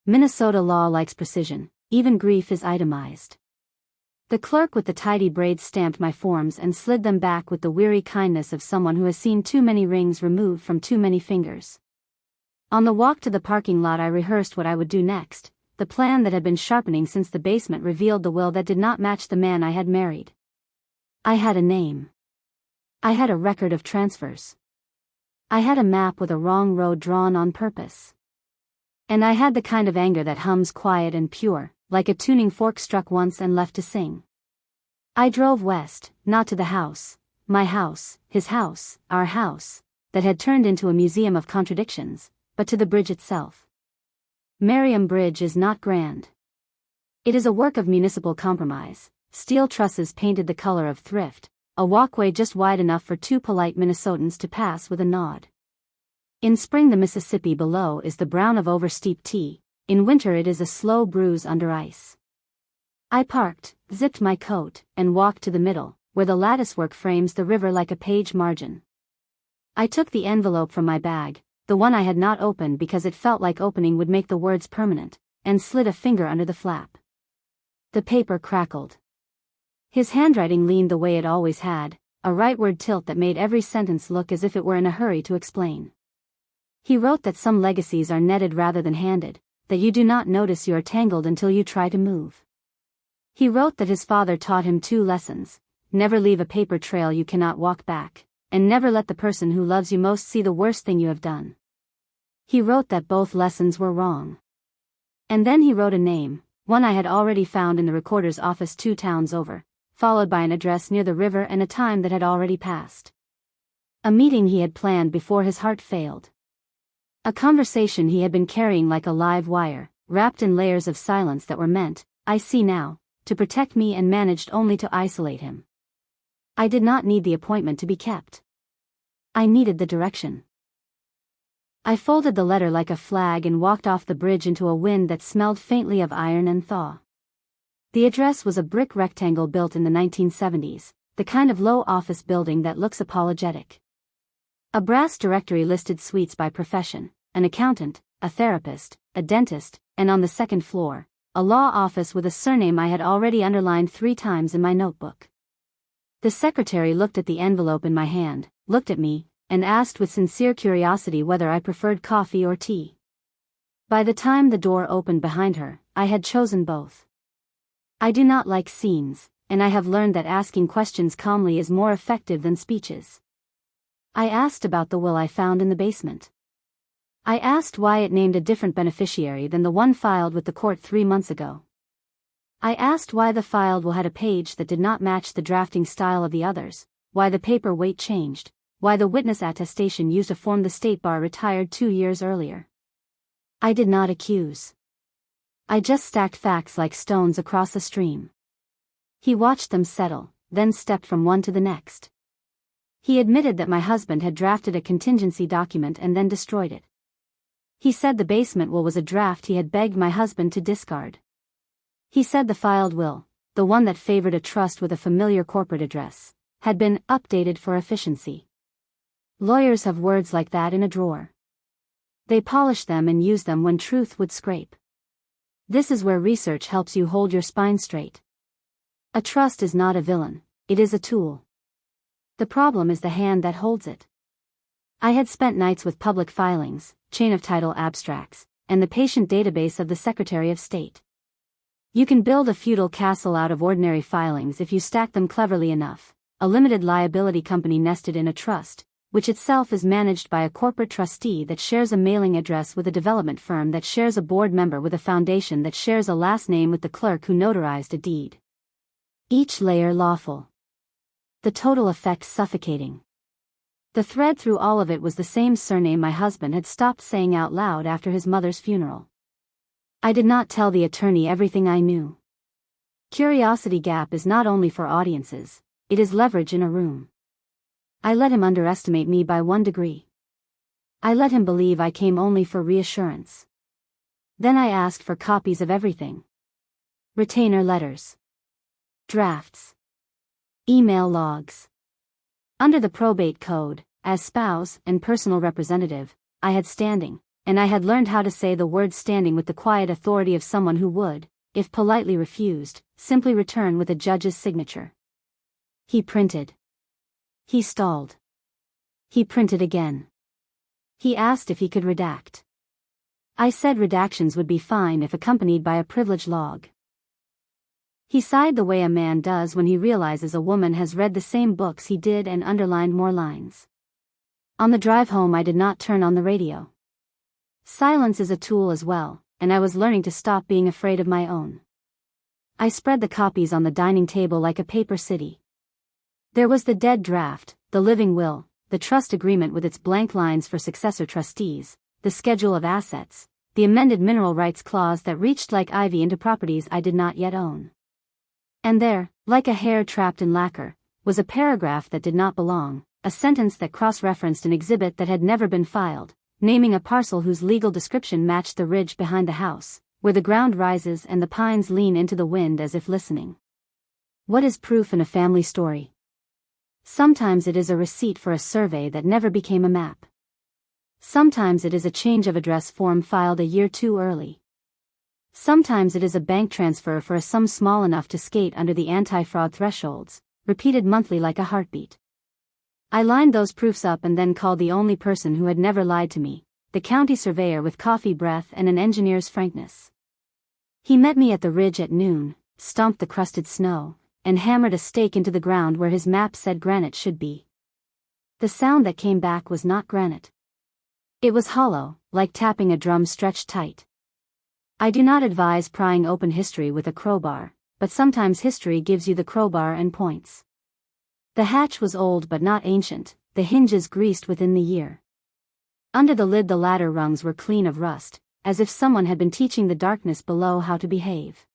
Minnesota law likes precision, even grief is itemized. The clerk with the tidy braids stamped my forms and slid them back with the weary kindness of someone who has seen too many rings removed from too many fingers. On the walk to the parking lot I rehearsed what I would do next, the plan that had been sharpening since the basement revealed the will that did not match the man I had married. I had a name. I had a record of transfers. I had a map with a wrong road drawn on purpose. And I had the kind of anger that hums quiet and pure, like a tuning fork struck once and left to sing. I drove west, not to the house, my house, his house, our house, that had turned into a museum of contradictions, but to the bridge itself. Merriam Bridge is not grand. It is a work of municipal compromise, steel trusses painted the color of thrift, a walkway just wide enough for two polite Minnesotans to pass with a nod. In spring the Mississippi below is the brown of oversteeped tea, in winter it is a slow bruise under ice. I parked, zipped my coat, and walked to the middle, where the latticework frames the river like a page margin. I took the envelope from my bag, the one I had not opened because it felt like opening would make the words permanent, and slid a finger under the flap. The paper crackled. His handwriting leaned the way it always had, a rightward tilt that made every sentence look as if it were in a hurry to explain. He wrote that some legacies are netted rather than handed, that you do not notice you are tangled until you try to move. He wrote that his father taught him 2 lessons: never leave a paper trail you cannot walk back, and never let the person who loves you most see the worst thing you have done. He wrote that both lessons were wrong. And then he wrote a name, one I had already found in the recorder's office 2 towns over, followed by an address near the river and a time that had already passed. A meeting he had planned before his heart failed. A conversation he had been carrying like a live wire, wrapped in layers of silence that were meant, I see now, to protect me and managed only to isolate him. I did not need the appointment to be kept. I needed the direction. I folded the letter like a flag and walked off the bridge into a wind that smelled faintly of iron and thaw. The address was a brick rectangle built in the 1970s, the kind of low office building that looks apologetic. A brass directory listed suites by profession: an accountant, a therapist, a dentist, and on the second floor, a law office with a surname I had already underlined 3 times in my notebook. The secretary looked at the envelope in my hand, looked at me, and asked with sincere curiosity whether I preferred coffee or tea. By the time the door opened behind her, I had chosen both. I do not like scenes, and I have learned that asking questions calmly is more effective than speeches. I asked about the will I found in the basement. I asked why it named a different beneficiary than the one filed with the court 3 months ago. I asked why the filed will had a page that did not match the drafting style of the others, why the paper weight changed, why the witness attestation used a form the state bar retired 2 years earlier. I did not accuse. I just stacked facts like stones across a stream. He watched them settle, then stepped from one to the next. He admitted that my husband had drafted a contingency document and then destroyed it. He said the basement will was a draft he had begged my husband to discard. He said the filed will, the one that favored a trust with a familiar corporate address, had been updated for efficiency. Lawyers have words like that in a drawer. They polish them and use them when truth would scrape. This is where research helps you hold your spine straight. A trust is not a villain, it is a tool. The problem is the hand that holds it. I had spent nights with public filings, chain of title abstracts, and the patient database of the Secretary of State. You can build a feudal castle out of ordinary filings if you stack them cleverly enough, a limited liability company nested in a trust, which itself is managed by a corporate trustee that shares a mailing address with a development firm that shares a board member with a foundation that shares a last name with the clerk who notarized a deed. Each layer lawful. The total effect suffocating. The thread through all of it was the same surname my husband had stopped saying out loud after his mother's funeral. I did not tell the attorney everything I knew. Curiosity gap is not only for audiences, it is leverage in a room. I let him underestimate me by 1 degree. I let him believe I came only for reassurance. Then I asked for copies of everything. Retainer letters. Drafts. Email logs. Under the probate code, as spouse and personal representative, I had standing, and I had learned how to say the word standing with the quiet authority of someone who would, if politely refused, simply return with a judge's signature. He printed. He stalled. He printed again. He asked if he could redact. I said redactions would be fine if accompanied by a privilege log. He sighed the way a man does when he realizes a woman has read the same books he did and underlined more lines. On the drive home I did not turn on the radio. Silence is a tool as well, and I was learning to stop being afraid of my own. I spread the copies on the dining table like a paper city. There was the dead draft, the living will, the trust agreement with its blank lines for successor trustees, the schedule of assets, the amended mineral rights clause that reached like ivy into properties I did not yet own. And there, like a hare trapped in lacquer, was a paragraph that did not belong, a sentence that cross-referenced an exhibit that had never been filed, naming a parcel whose legal description matched the ridge behind the house, where the ground rises and the pines lean into the wind as if listening. What is proof in a family story? Sometimes it is a receipt for a survey that never became a map. Sometimes it is a change of address form filed a year too early. Sometimes it is a bank transfer for a sum small enough to skate under the anti-fraud thresholds, repeated monthly like a heartbeat. I lined those proofs up and then called the only person who had never lied to me, the county surveyor with coffee breath and an engineer's frankness. He met me at the ridge at noon, stomped the crusted snow, and hammered a stake into the ground where his map said granite should be. The sound that came back was not granite. It was hollow, like tapping a drum stretched tight. I do not advise prying open history with a crowbar, but sometimes history gives you the crowbar and points. The hatch was old but not ancient, the hinges greased within the year. Under the lid the ladder rungs were clean of rust, as if someone had been teaching the darkness below how to behave.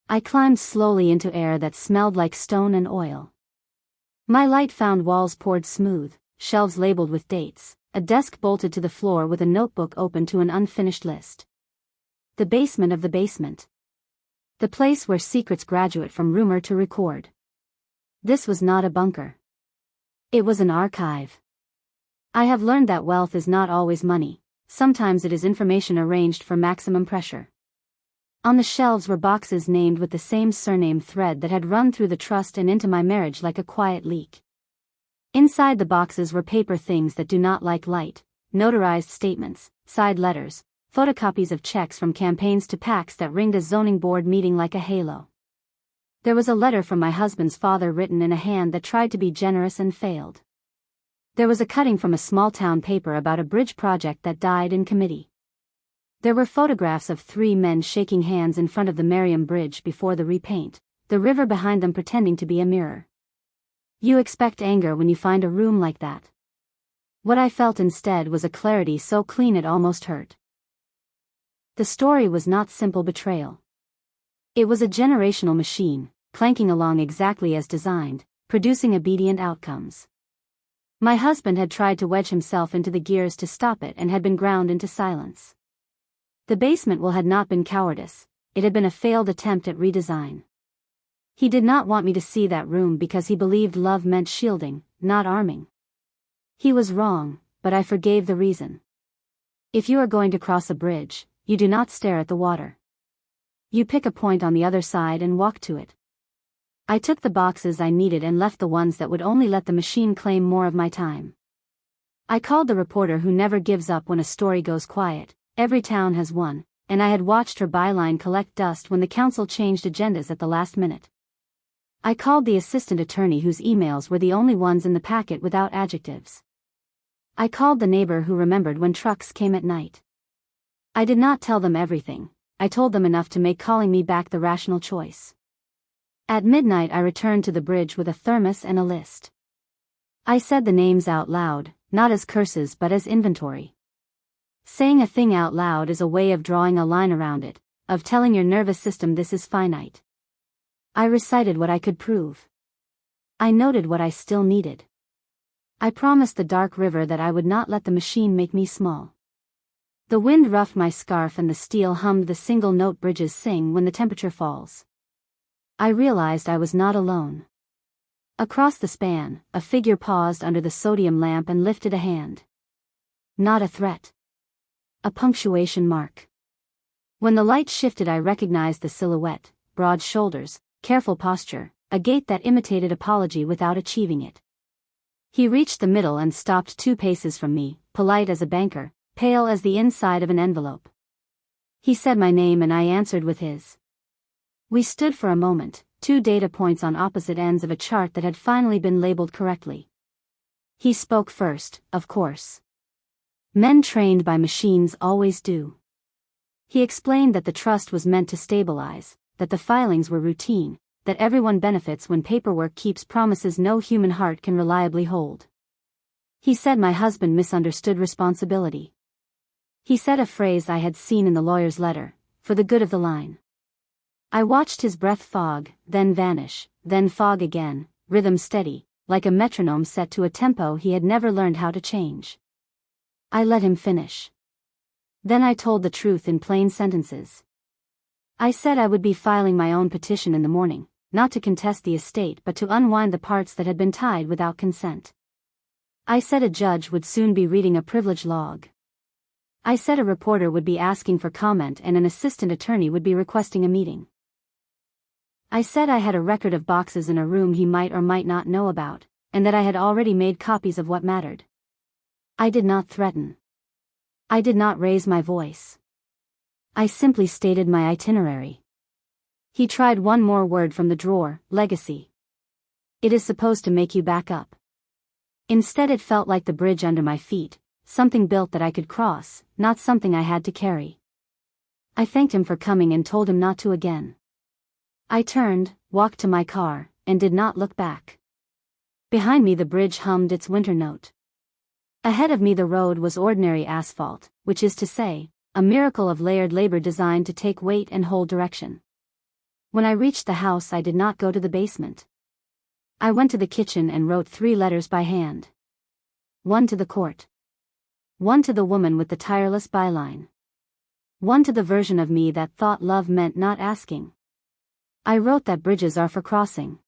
I climbed slowly into air that smelled like stone and oil. My light found walls poured smooth, shelves labeled with dates, a desk bolted to the floor with a notebook open to an unfinished list. The basement of the basement. The place where secrets graduate from rumor to record. This was not a bunker. It was an archive. I have learned that wealth is not always money, sometimes it is information arranged for maximum pressure. On the shelves were boxes named with the same surname thread that had run through the trust and into my marriage like a quiet leak. Inside the boxes were paper things that do not like light, notarized statements, side letters, photocopies of checks from campaigns to PACs that ringed a zoning board meeting like a halo. There was a letter from my husband's father written in a hand that tried to be generous and failed. There was a cutting from a small-town paper about a bridge project that died in committee. There were photographs of 3 men shaking hands in front of the Merriam Bridge before the repaint, the river behind them pretending to be a mirror. You expect anger when you find a room like that. What I felt instead was a clarity so clean it almost hurt. The story was not simple betrayal. It was a generational machine, clanking along exactly as designed, producing obedient outcomes. My husband had tried to wedge himself into the gears to stop it and had been ground into silence. The basement will had not been cowardice, it had been a failed attempt at redesign. He did not want me to see that room because he believed love meant shielding, not arming. He was wrong, but I forgave the reason. If you are going to cross a bridge, you do not stare at the water. You pick a point on the other side and walk to it. I took the boxes I needed and left the ones that would only let the machine claim more of my time. I called the reporter who never gives up when a story goes quiet. Every town has one, and I had watched her byline collect dust when the council changed agendas at the last minute. I called the assistant attorney whose emails were the only ones in the packet without adjectives. I called the neighbor who remembered when trucks came at night. I did not tell them everything, I told them enough to make calling me back the rational choice. At midnight I returned to the bridge with a thermos and a list. I said the names out loud, not as curses but as inventory. Saying a thing out loud is a way of drawing a line around it, of telling your nervous system this is finite. I recited what I could prove. I noted what I still needed. I promised the dark river that I would not let the machine make me small. The wind roughed my scarf and the steel hummed the single-note bridges sing when the temperature falls. I realized I was not alone. Across the span, a figure paused under the sodium lamp and lifted a hand. Not a threat. A punctuation mark. When the light shifted I recognized the silhouette, broad shoulders, careful posture, a gait that imitated apology without achieving it. He reached the middle and stopped 2 paces from me, polite as a banker, pale as the inside of an envelope. He said my name and I answered with his. We stood for a moment, 2 data points on opposite ends of a chart that had finally been labeled correctly. He spoke first, of course. Men trained by machines always do. He explained that the trust was meant to stabilize, that the filings were routine, that everyone benefits when paperwork keeps promises no human heart can reliably hold. He said my husband misunderstood responsibility. He said a phrase I had seen in the lawyer's letter, for the good of the line. I watched his breath fog, then vanish, then fog again, rhythm steady, like a metronome set to a tempo he had never learned how to change. I let him finish. Then I told the truth in plain sentences. I said I would be filing my own petition in the morning, not to contest the estate but to unwind the parts that had been tied without consent. I said a judge would soon be reading a privilege log. I said a reporter would be asking for comment and an assistant attorney would be requesting a meeting. I said I had a record of boxes in a room he might or might not know about, and that I had already made copies of what mattered. I did not threaten. I did not raise my voice. I simply stated my itinerary. He tried one more word from the drawer, legacy. It is supposed to make you back up. Instead it felt like the bridge under my feet, something built that I could cross, not something I had to carry. I thanked him for coming and told him not to again. I turned, walked to my car, and did not look back. Behind me the bridge hummed its winter note. Ahead of me the road was ordinary asphalt, which is to say, a miracle of layered labor designed to take weight and hold direction. When I reached the house I did not go to the basement. I went to the kitchen and wrote 3 letters by hand. 1 to the court. 1 to the woman with the tireless byline. 1 to the version of me that thought love meant not asking. I wrote that bridges are for crossing.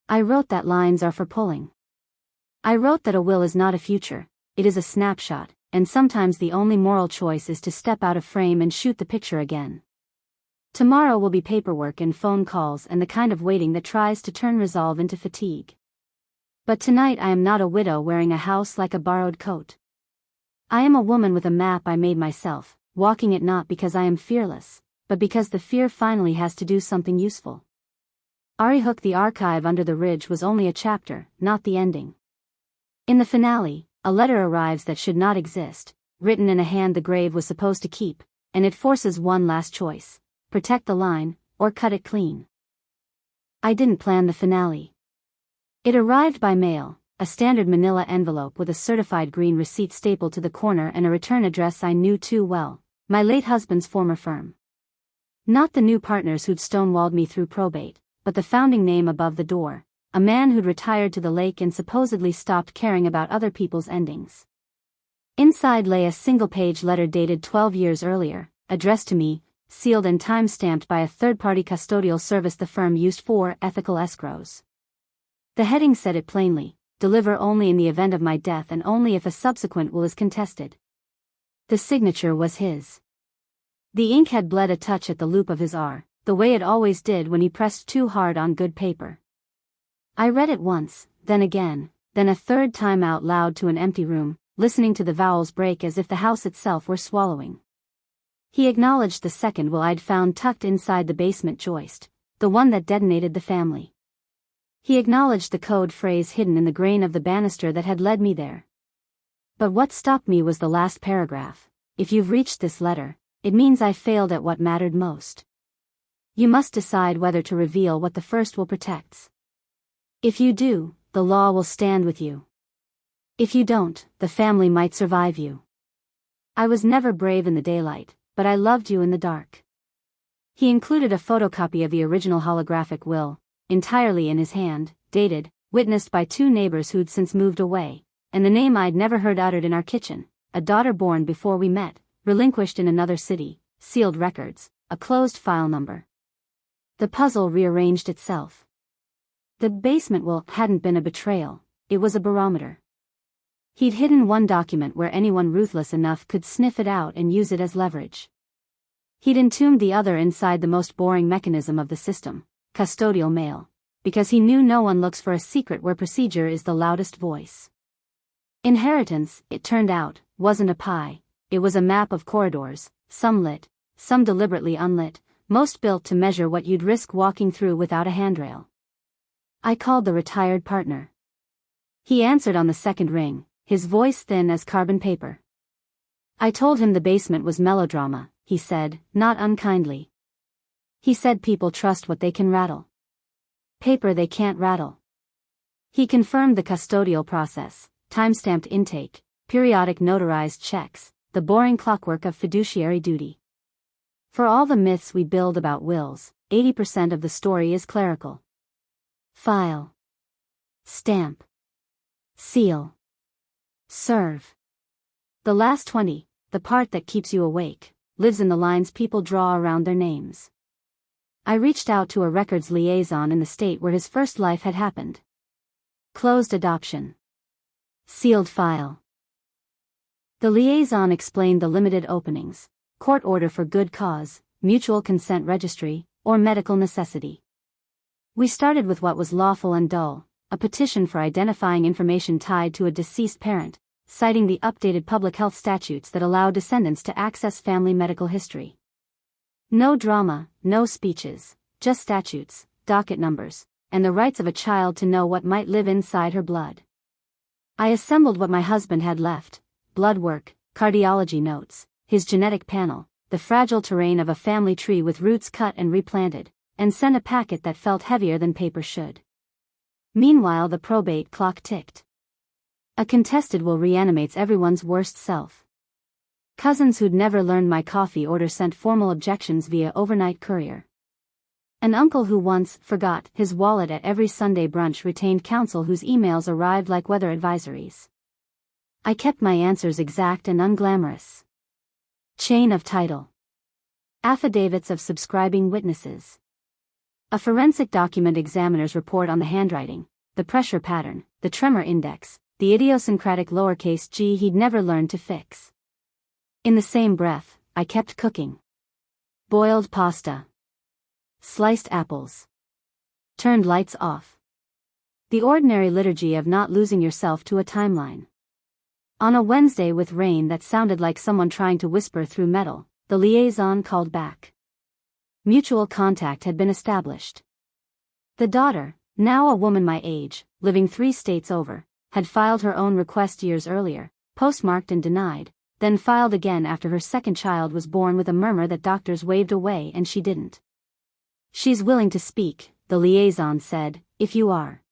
I wrote that lines are for pulling. I wrote that a will is not a future, it is a snapshot, and sometimes the only moral choice is to step out of frame and shoot the picture again. Tomorrow will be paperwork and phone calls and the kind of waiting that tries to turn resolve into fatigue. But tonight I am not a widow wearing a house like a borrowed coat. I am a woman with a map I made myself, walking it not because I am fearless, but because the fear finally has to do something useful. Ari Hook, the archive under the ridge was only a chapter, not the ending. In the finale, a letter arrives that should not exist, written in a hand the grave was supposed to keep, and it forces one last choice: protect the line, or cut it clean. I didn't plan the finale. It arrived by mail, a standard manila envelope with a certified green receipt stapled to the corner and a return address I knew too well, my late husband's former firm. Not the new partners who'd stonewalled me through probate, but the founding name above the door, a man who'd retired to the lake and supposedly stopped caring about other people's endings. Inside lay a single-page letter dated 12 years earlier, addressed to me, sealed and time-stamped by a third-party custodial service the firm used for ethical escrows. The heading said it plainly: deliver only in the event of my death and only if a subsequent will is contested. The signature was his. The ink had bled a touch at the loop of his R, the way it always did when he pressed too hard on good paper. I read it once, then again, then a third time out loud to an empty room, listening to the vowels break as if the house itself were swallowing. He acknowledged the second will I'd found tucked inside the basement joist, the one that detonated the family. He acknowledged the code phrase hidden in the grain of the banister that had led me there. But what stopped me was the last paragraph: if you've reached this letter, it means I failed at what mattered most. You must decide whether to reveal what the first will protect. If you do, the law will stand with you. If you don't, the family might survive you. I was never brave in the daylight, but I loved you in the dark. He included a photocopy of the original holographic will, entirely in his hand, dated, witnessed by 2 neighbors who'd since moved away, and the name I'd never heard uttered in our kitchen, a daughter born before we met, relinquished in another city, sealed records, a closed file number. The puzzle rearranged itself. The basement will hadn't been a betrayal, it was a barometer. He'd hidden one document where anyone ruthless enough could sniff it out and use it as leverage. He'd entombed the other inside the most boring mechanism of the system, custodial mail, because he knew no one looks for a secret where procedure is the loudest voice. Inheritance, it turned out, wasn't a pie, it was a map of corridors, some lit, some deliberately unlit, most built to measure what you'd risk walking through without a handrail. I called the retired partner. He answered on the second ring, his voice thin as carbon paper. I told him the basement was melodrama, he said, not unkindly. He said people trust what they can rattle. Paper they can't rattle. He confirmed the custodial process, time-stamped intake, periodic notarized checks, the boring clockwork of fiduciary duty. For all the myths we build about wills, 80% of the story is clerical. File. Stamp. Seal. Serve. The last 20, the part that keeps you awake, lives in the lines people draw around their names. I reached out to a records liaison in the state where his first life had happened. Closed adoption. Sealed file. The liaison explained the limited openings: court order for good cause, mutual consent registry, or medical necessity. We started with what was lawful and dull, a petition for identifying information tied to a deceased parent, citing the updated public health statutes that allow descendants to access family medical history. No drama, no speeches, just statutes, docket numbers, and the rights of a child to know what might live inside her blood. I assembled what my husband had left: blood work, cardiology notes, his genetic panel, the fragile terrain of a family tree with roots cut and replanted, and sent a packet that felt heavier than paper should. Meanwhile the probate clock ticked. A contested will reanimates everyone's worst self. Cousins who'd never learned my coffee order sent formal objections via overnight courier. An uncle who once forgot his wallet at every Sunday brunch retained counsel whose emails arrived like weather advisories. I kept my answers exact and unglamorous. Chain of title. Affidavits of subscribing witnesses. A forensic document examiner's report on the handwriting, the pressure pattern, the tremor index, the idiosyncratic lowercase g he'd never learned to fix. In the same breath, I kept cooking. Boiled pasta. Sliced apples. Turned lights off. The ordinary liturgy of not losing yourself to a timeline. On a Wednesday with rain that sounded like someone trying to whisper through metal, the liaison called back. Mutual contact had been established. The daughter, now a woman my age, living 3 states over, had filed her own request years earlier, postmarked and denied, then filed again after her second child was born with a murmur that doctors waved away and she didn't. She's willing to speak, the liaison said, if you are.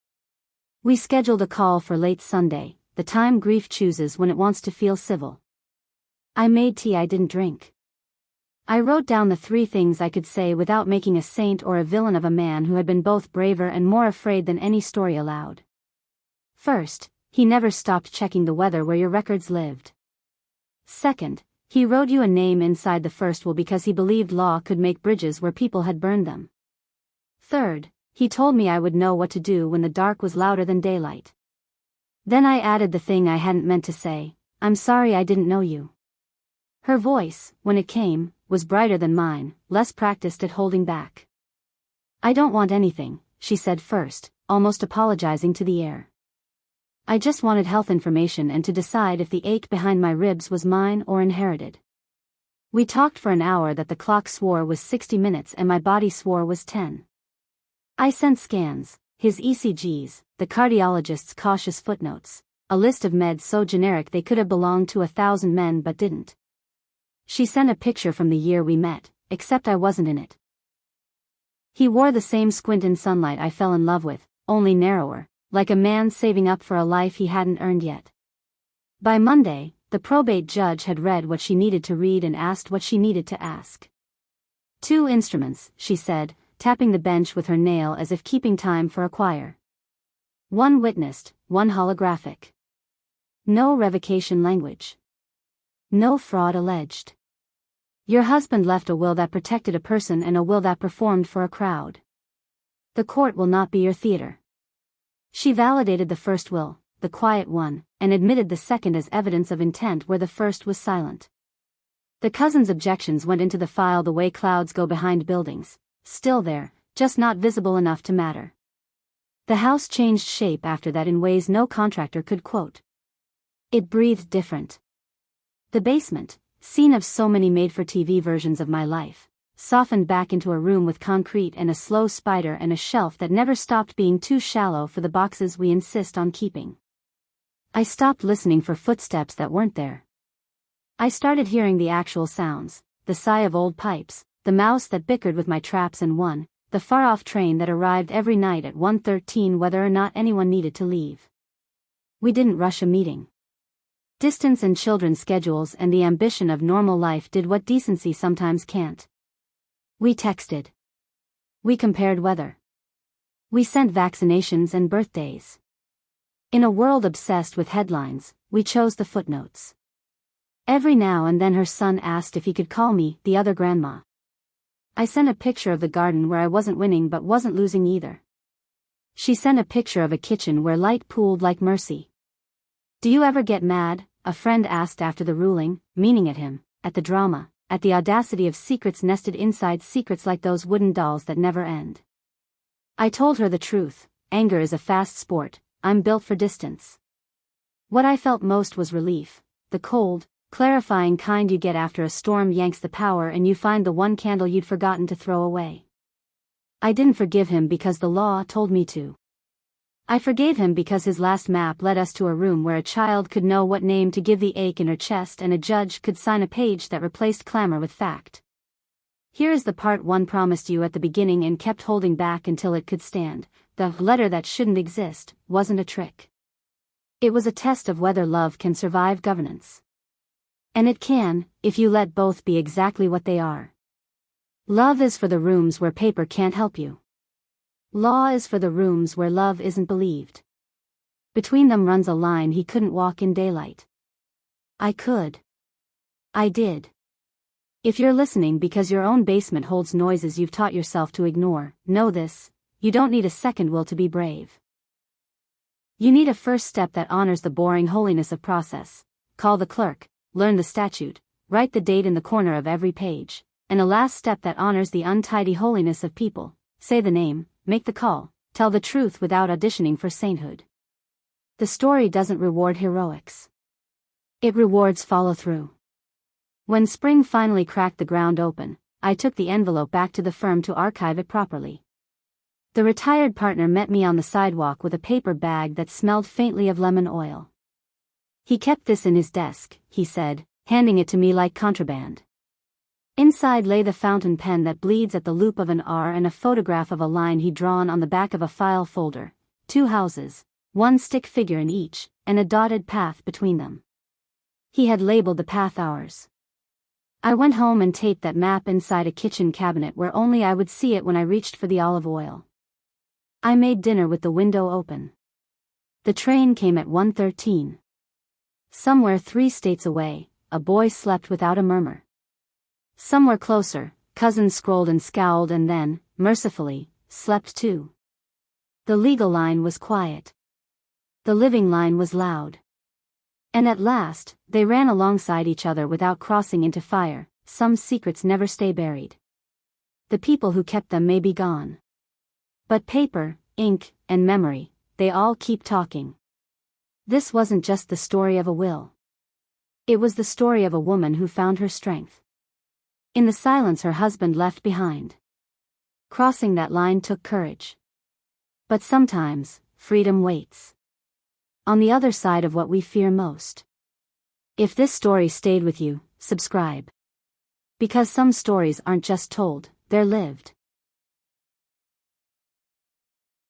We scheduled a call for late Sunday, the time grief chooses when it wants to feel civil. I made tea I didn't drink. I wrote down the 3 things I could say without making a saint or a villain of a man who had been both braver and more afraid than any story allowed. First, he never stopped checking the weather where your records lived. Second, he wrote you a name inside the first will because he believed law could make bridges where people had burned them. Third, he told me I would know what to do when the dark was louder than daylight. Then I added the thing I hadn't meant to say: I'm sorry I didn't know you. Her voice, when it came, was brighter than mine, less practiced at holding back. I don't want anything, she said first, almost apologizing to the air. I just wanted health information and to decide if the ache behind my ribs was mine or inherited. We talked for an hour that the clock swore was 60 minutes and my body swore was 10. I sent scans, his ECGs, the cardiologist's cautious footnotes, a list of meds so generic they could have belonged to 1,000 men but didn't. She sent a picture from the year we met, except I wasn't in it. He wore the same squint in sunlight I fell in love with, only narrower, like a man saving up for a life he hadn't earned yet. By Monday, the probate judge had read what she needed to read and asked what she needed to ask. 2 instruments, she said, tapping the bench with her nail as if keeping time for a choir. 1 witnessed, 1 holographic. No revocation language. No fraud alleged. Your husband left a will that protected a person and a will that performed for a crowd. The court will not be your theater. She validated the first will, the quiet one, and admitted the second as evidence of intent where the first was silent. The cousin's objections went into the file the way clouds go behind buildings, still there, just not visible enough to matter. The house changed shape after that in ways no contractor could quote. It breathed different. The basement, scene of so many made-for-TV versions of my life, softened back into a room with concrete and a slow spider and a shelf that never stopped being too shallow for the boxes we insist on keeping. I stopped listening for footsteps that weren't there. I started hearing the actual sounds, the sigh of old pipes, the mouse that bickered with my traps and the far-off train that arrived every night at 1:13 whether or not anyone needed to leave. We didn't rush a meeting. Distance and children's schedules and the ambition of normal life did what decency sometimes can't. We texted. We compared weather. We sent vaccinations and birthdays. In a world obsessed with headlines, we chose the footnotes. Every now and then her son asked if he could call me the other grandma. I sent a picture of the garden where I wasn't winning but wasn't losing either. She sent a picture of a kitchen where light pooled like mercy. Do you ever get mad? A friend asked after the ruling, meaning at him, at the drama, at the audacity of secrets nested inside secrets like those wooden dolls that never end. I told her the truth, anger is a fast sport, I'm built for distance. What I felt most was relief, the cold, clarifying kind you get after a storm yanks the power and you find the one candle you'd forgotten to throw away. I didn't forgive him because the law told me to. I forgave him because his last map led us to a room where a child could know what name to give the ache in her chest and a judge could sign a page that replaced clamor with fact. Here is the part one promised you at the beginning and kept holding back until it could stand. The letter that shouldn't exist wasn't a trick. It was a test of whether love can survive governance. And it can, if you let both be exactly what they are. Love is for the rooms where paper can't help you. Law is for the rooms where love isn't believed. Between them runs a line he couldn't walk in daylight. I could. I did. If you're listening because your own basement holds noises you've taught yourself to ignore, know this, you don't need a second will to be brave. You need a first step that honors the boring holiness of process. Call the clerk, learn the statute, write the date in the corner of every page, and a last step that honors the untidy holiness of people. Say the name, make the call, tell the truth without auditioning for sainthood. The story doesn't reward heroics. It rewards follow-through. When spring finally cracked the ground open, I took the envelope back to the firm to archive it properly. The retired partner met me on the sidewalk with a paper bag that smelled faintly of lemon oil. He kept this in his desk, he said, handing it to me like contraband. Inside lay the fountain pen that bleeds at the loop of an R and a photograph of a line he'd drawn on the back of a file folder, 2 houses, 1 stick figure in each, and a dotted path between them. He had labeled the path ours. I went home and taped that map inside a kitchen cabinet where only I would see it when I reached for the olive oil. I made dinner with the window open. The train came at 1:13. Somewhere 3 states away, a boy slept without a murmur. Somewhere closer, cousins scrolled and scowled and then, mercifully, slept too. The legal line was quiet. The living line was loud. And at last, they ran alongside each other without crossing into fire. Some secrets never stay buried. The people who kept them may be gone. But paper, ink, and memory, they all keep talking. This wasn't just the story of a will. It was the story of a woman who found her strength in the silence her husband left behind. Crossing that line took courage. But sometimes, freedom waits. On the other side of what we fear most. If this story stayed with you, subscribe. Because some stories aren't just told, they're lived.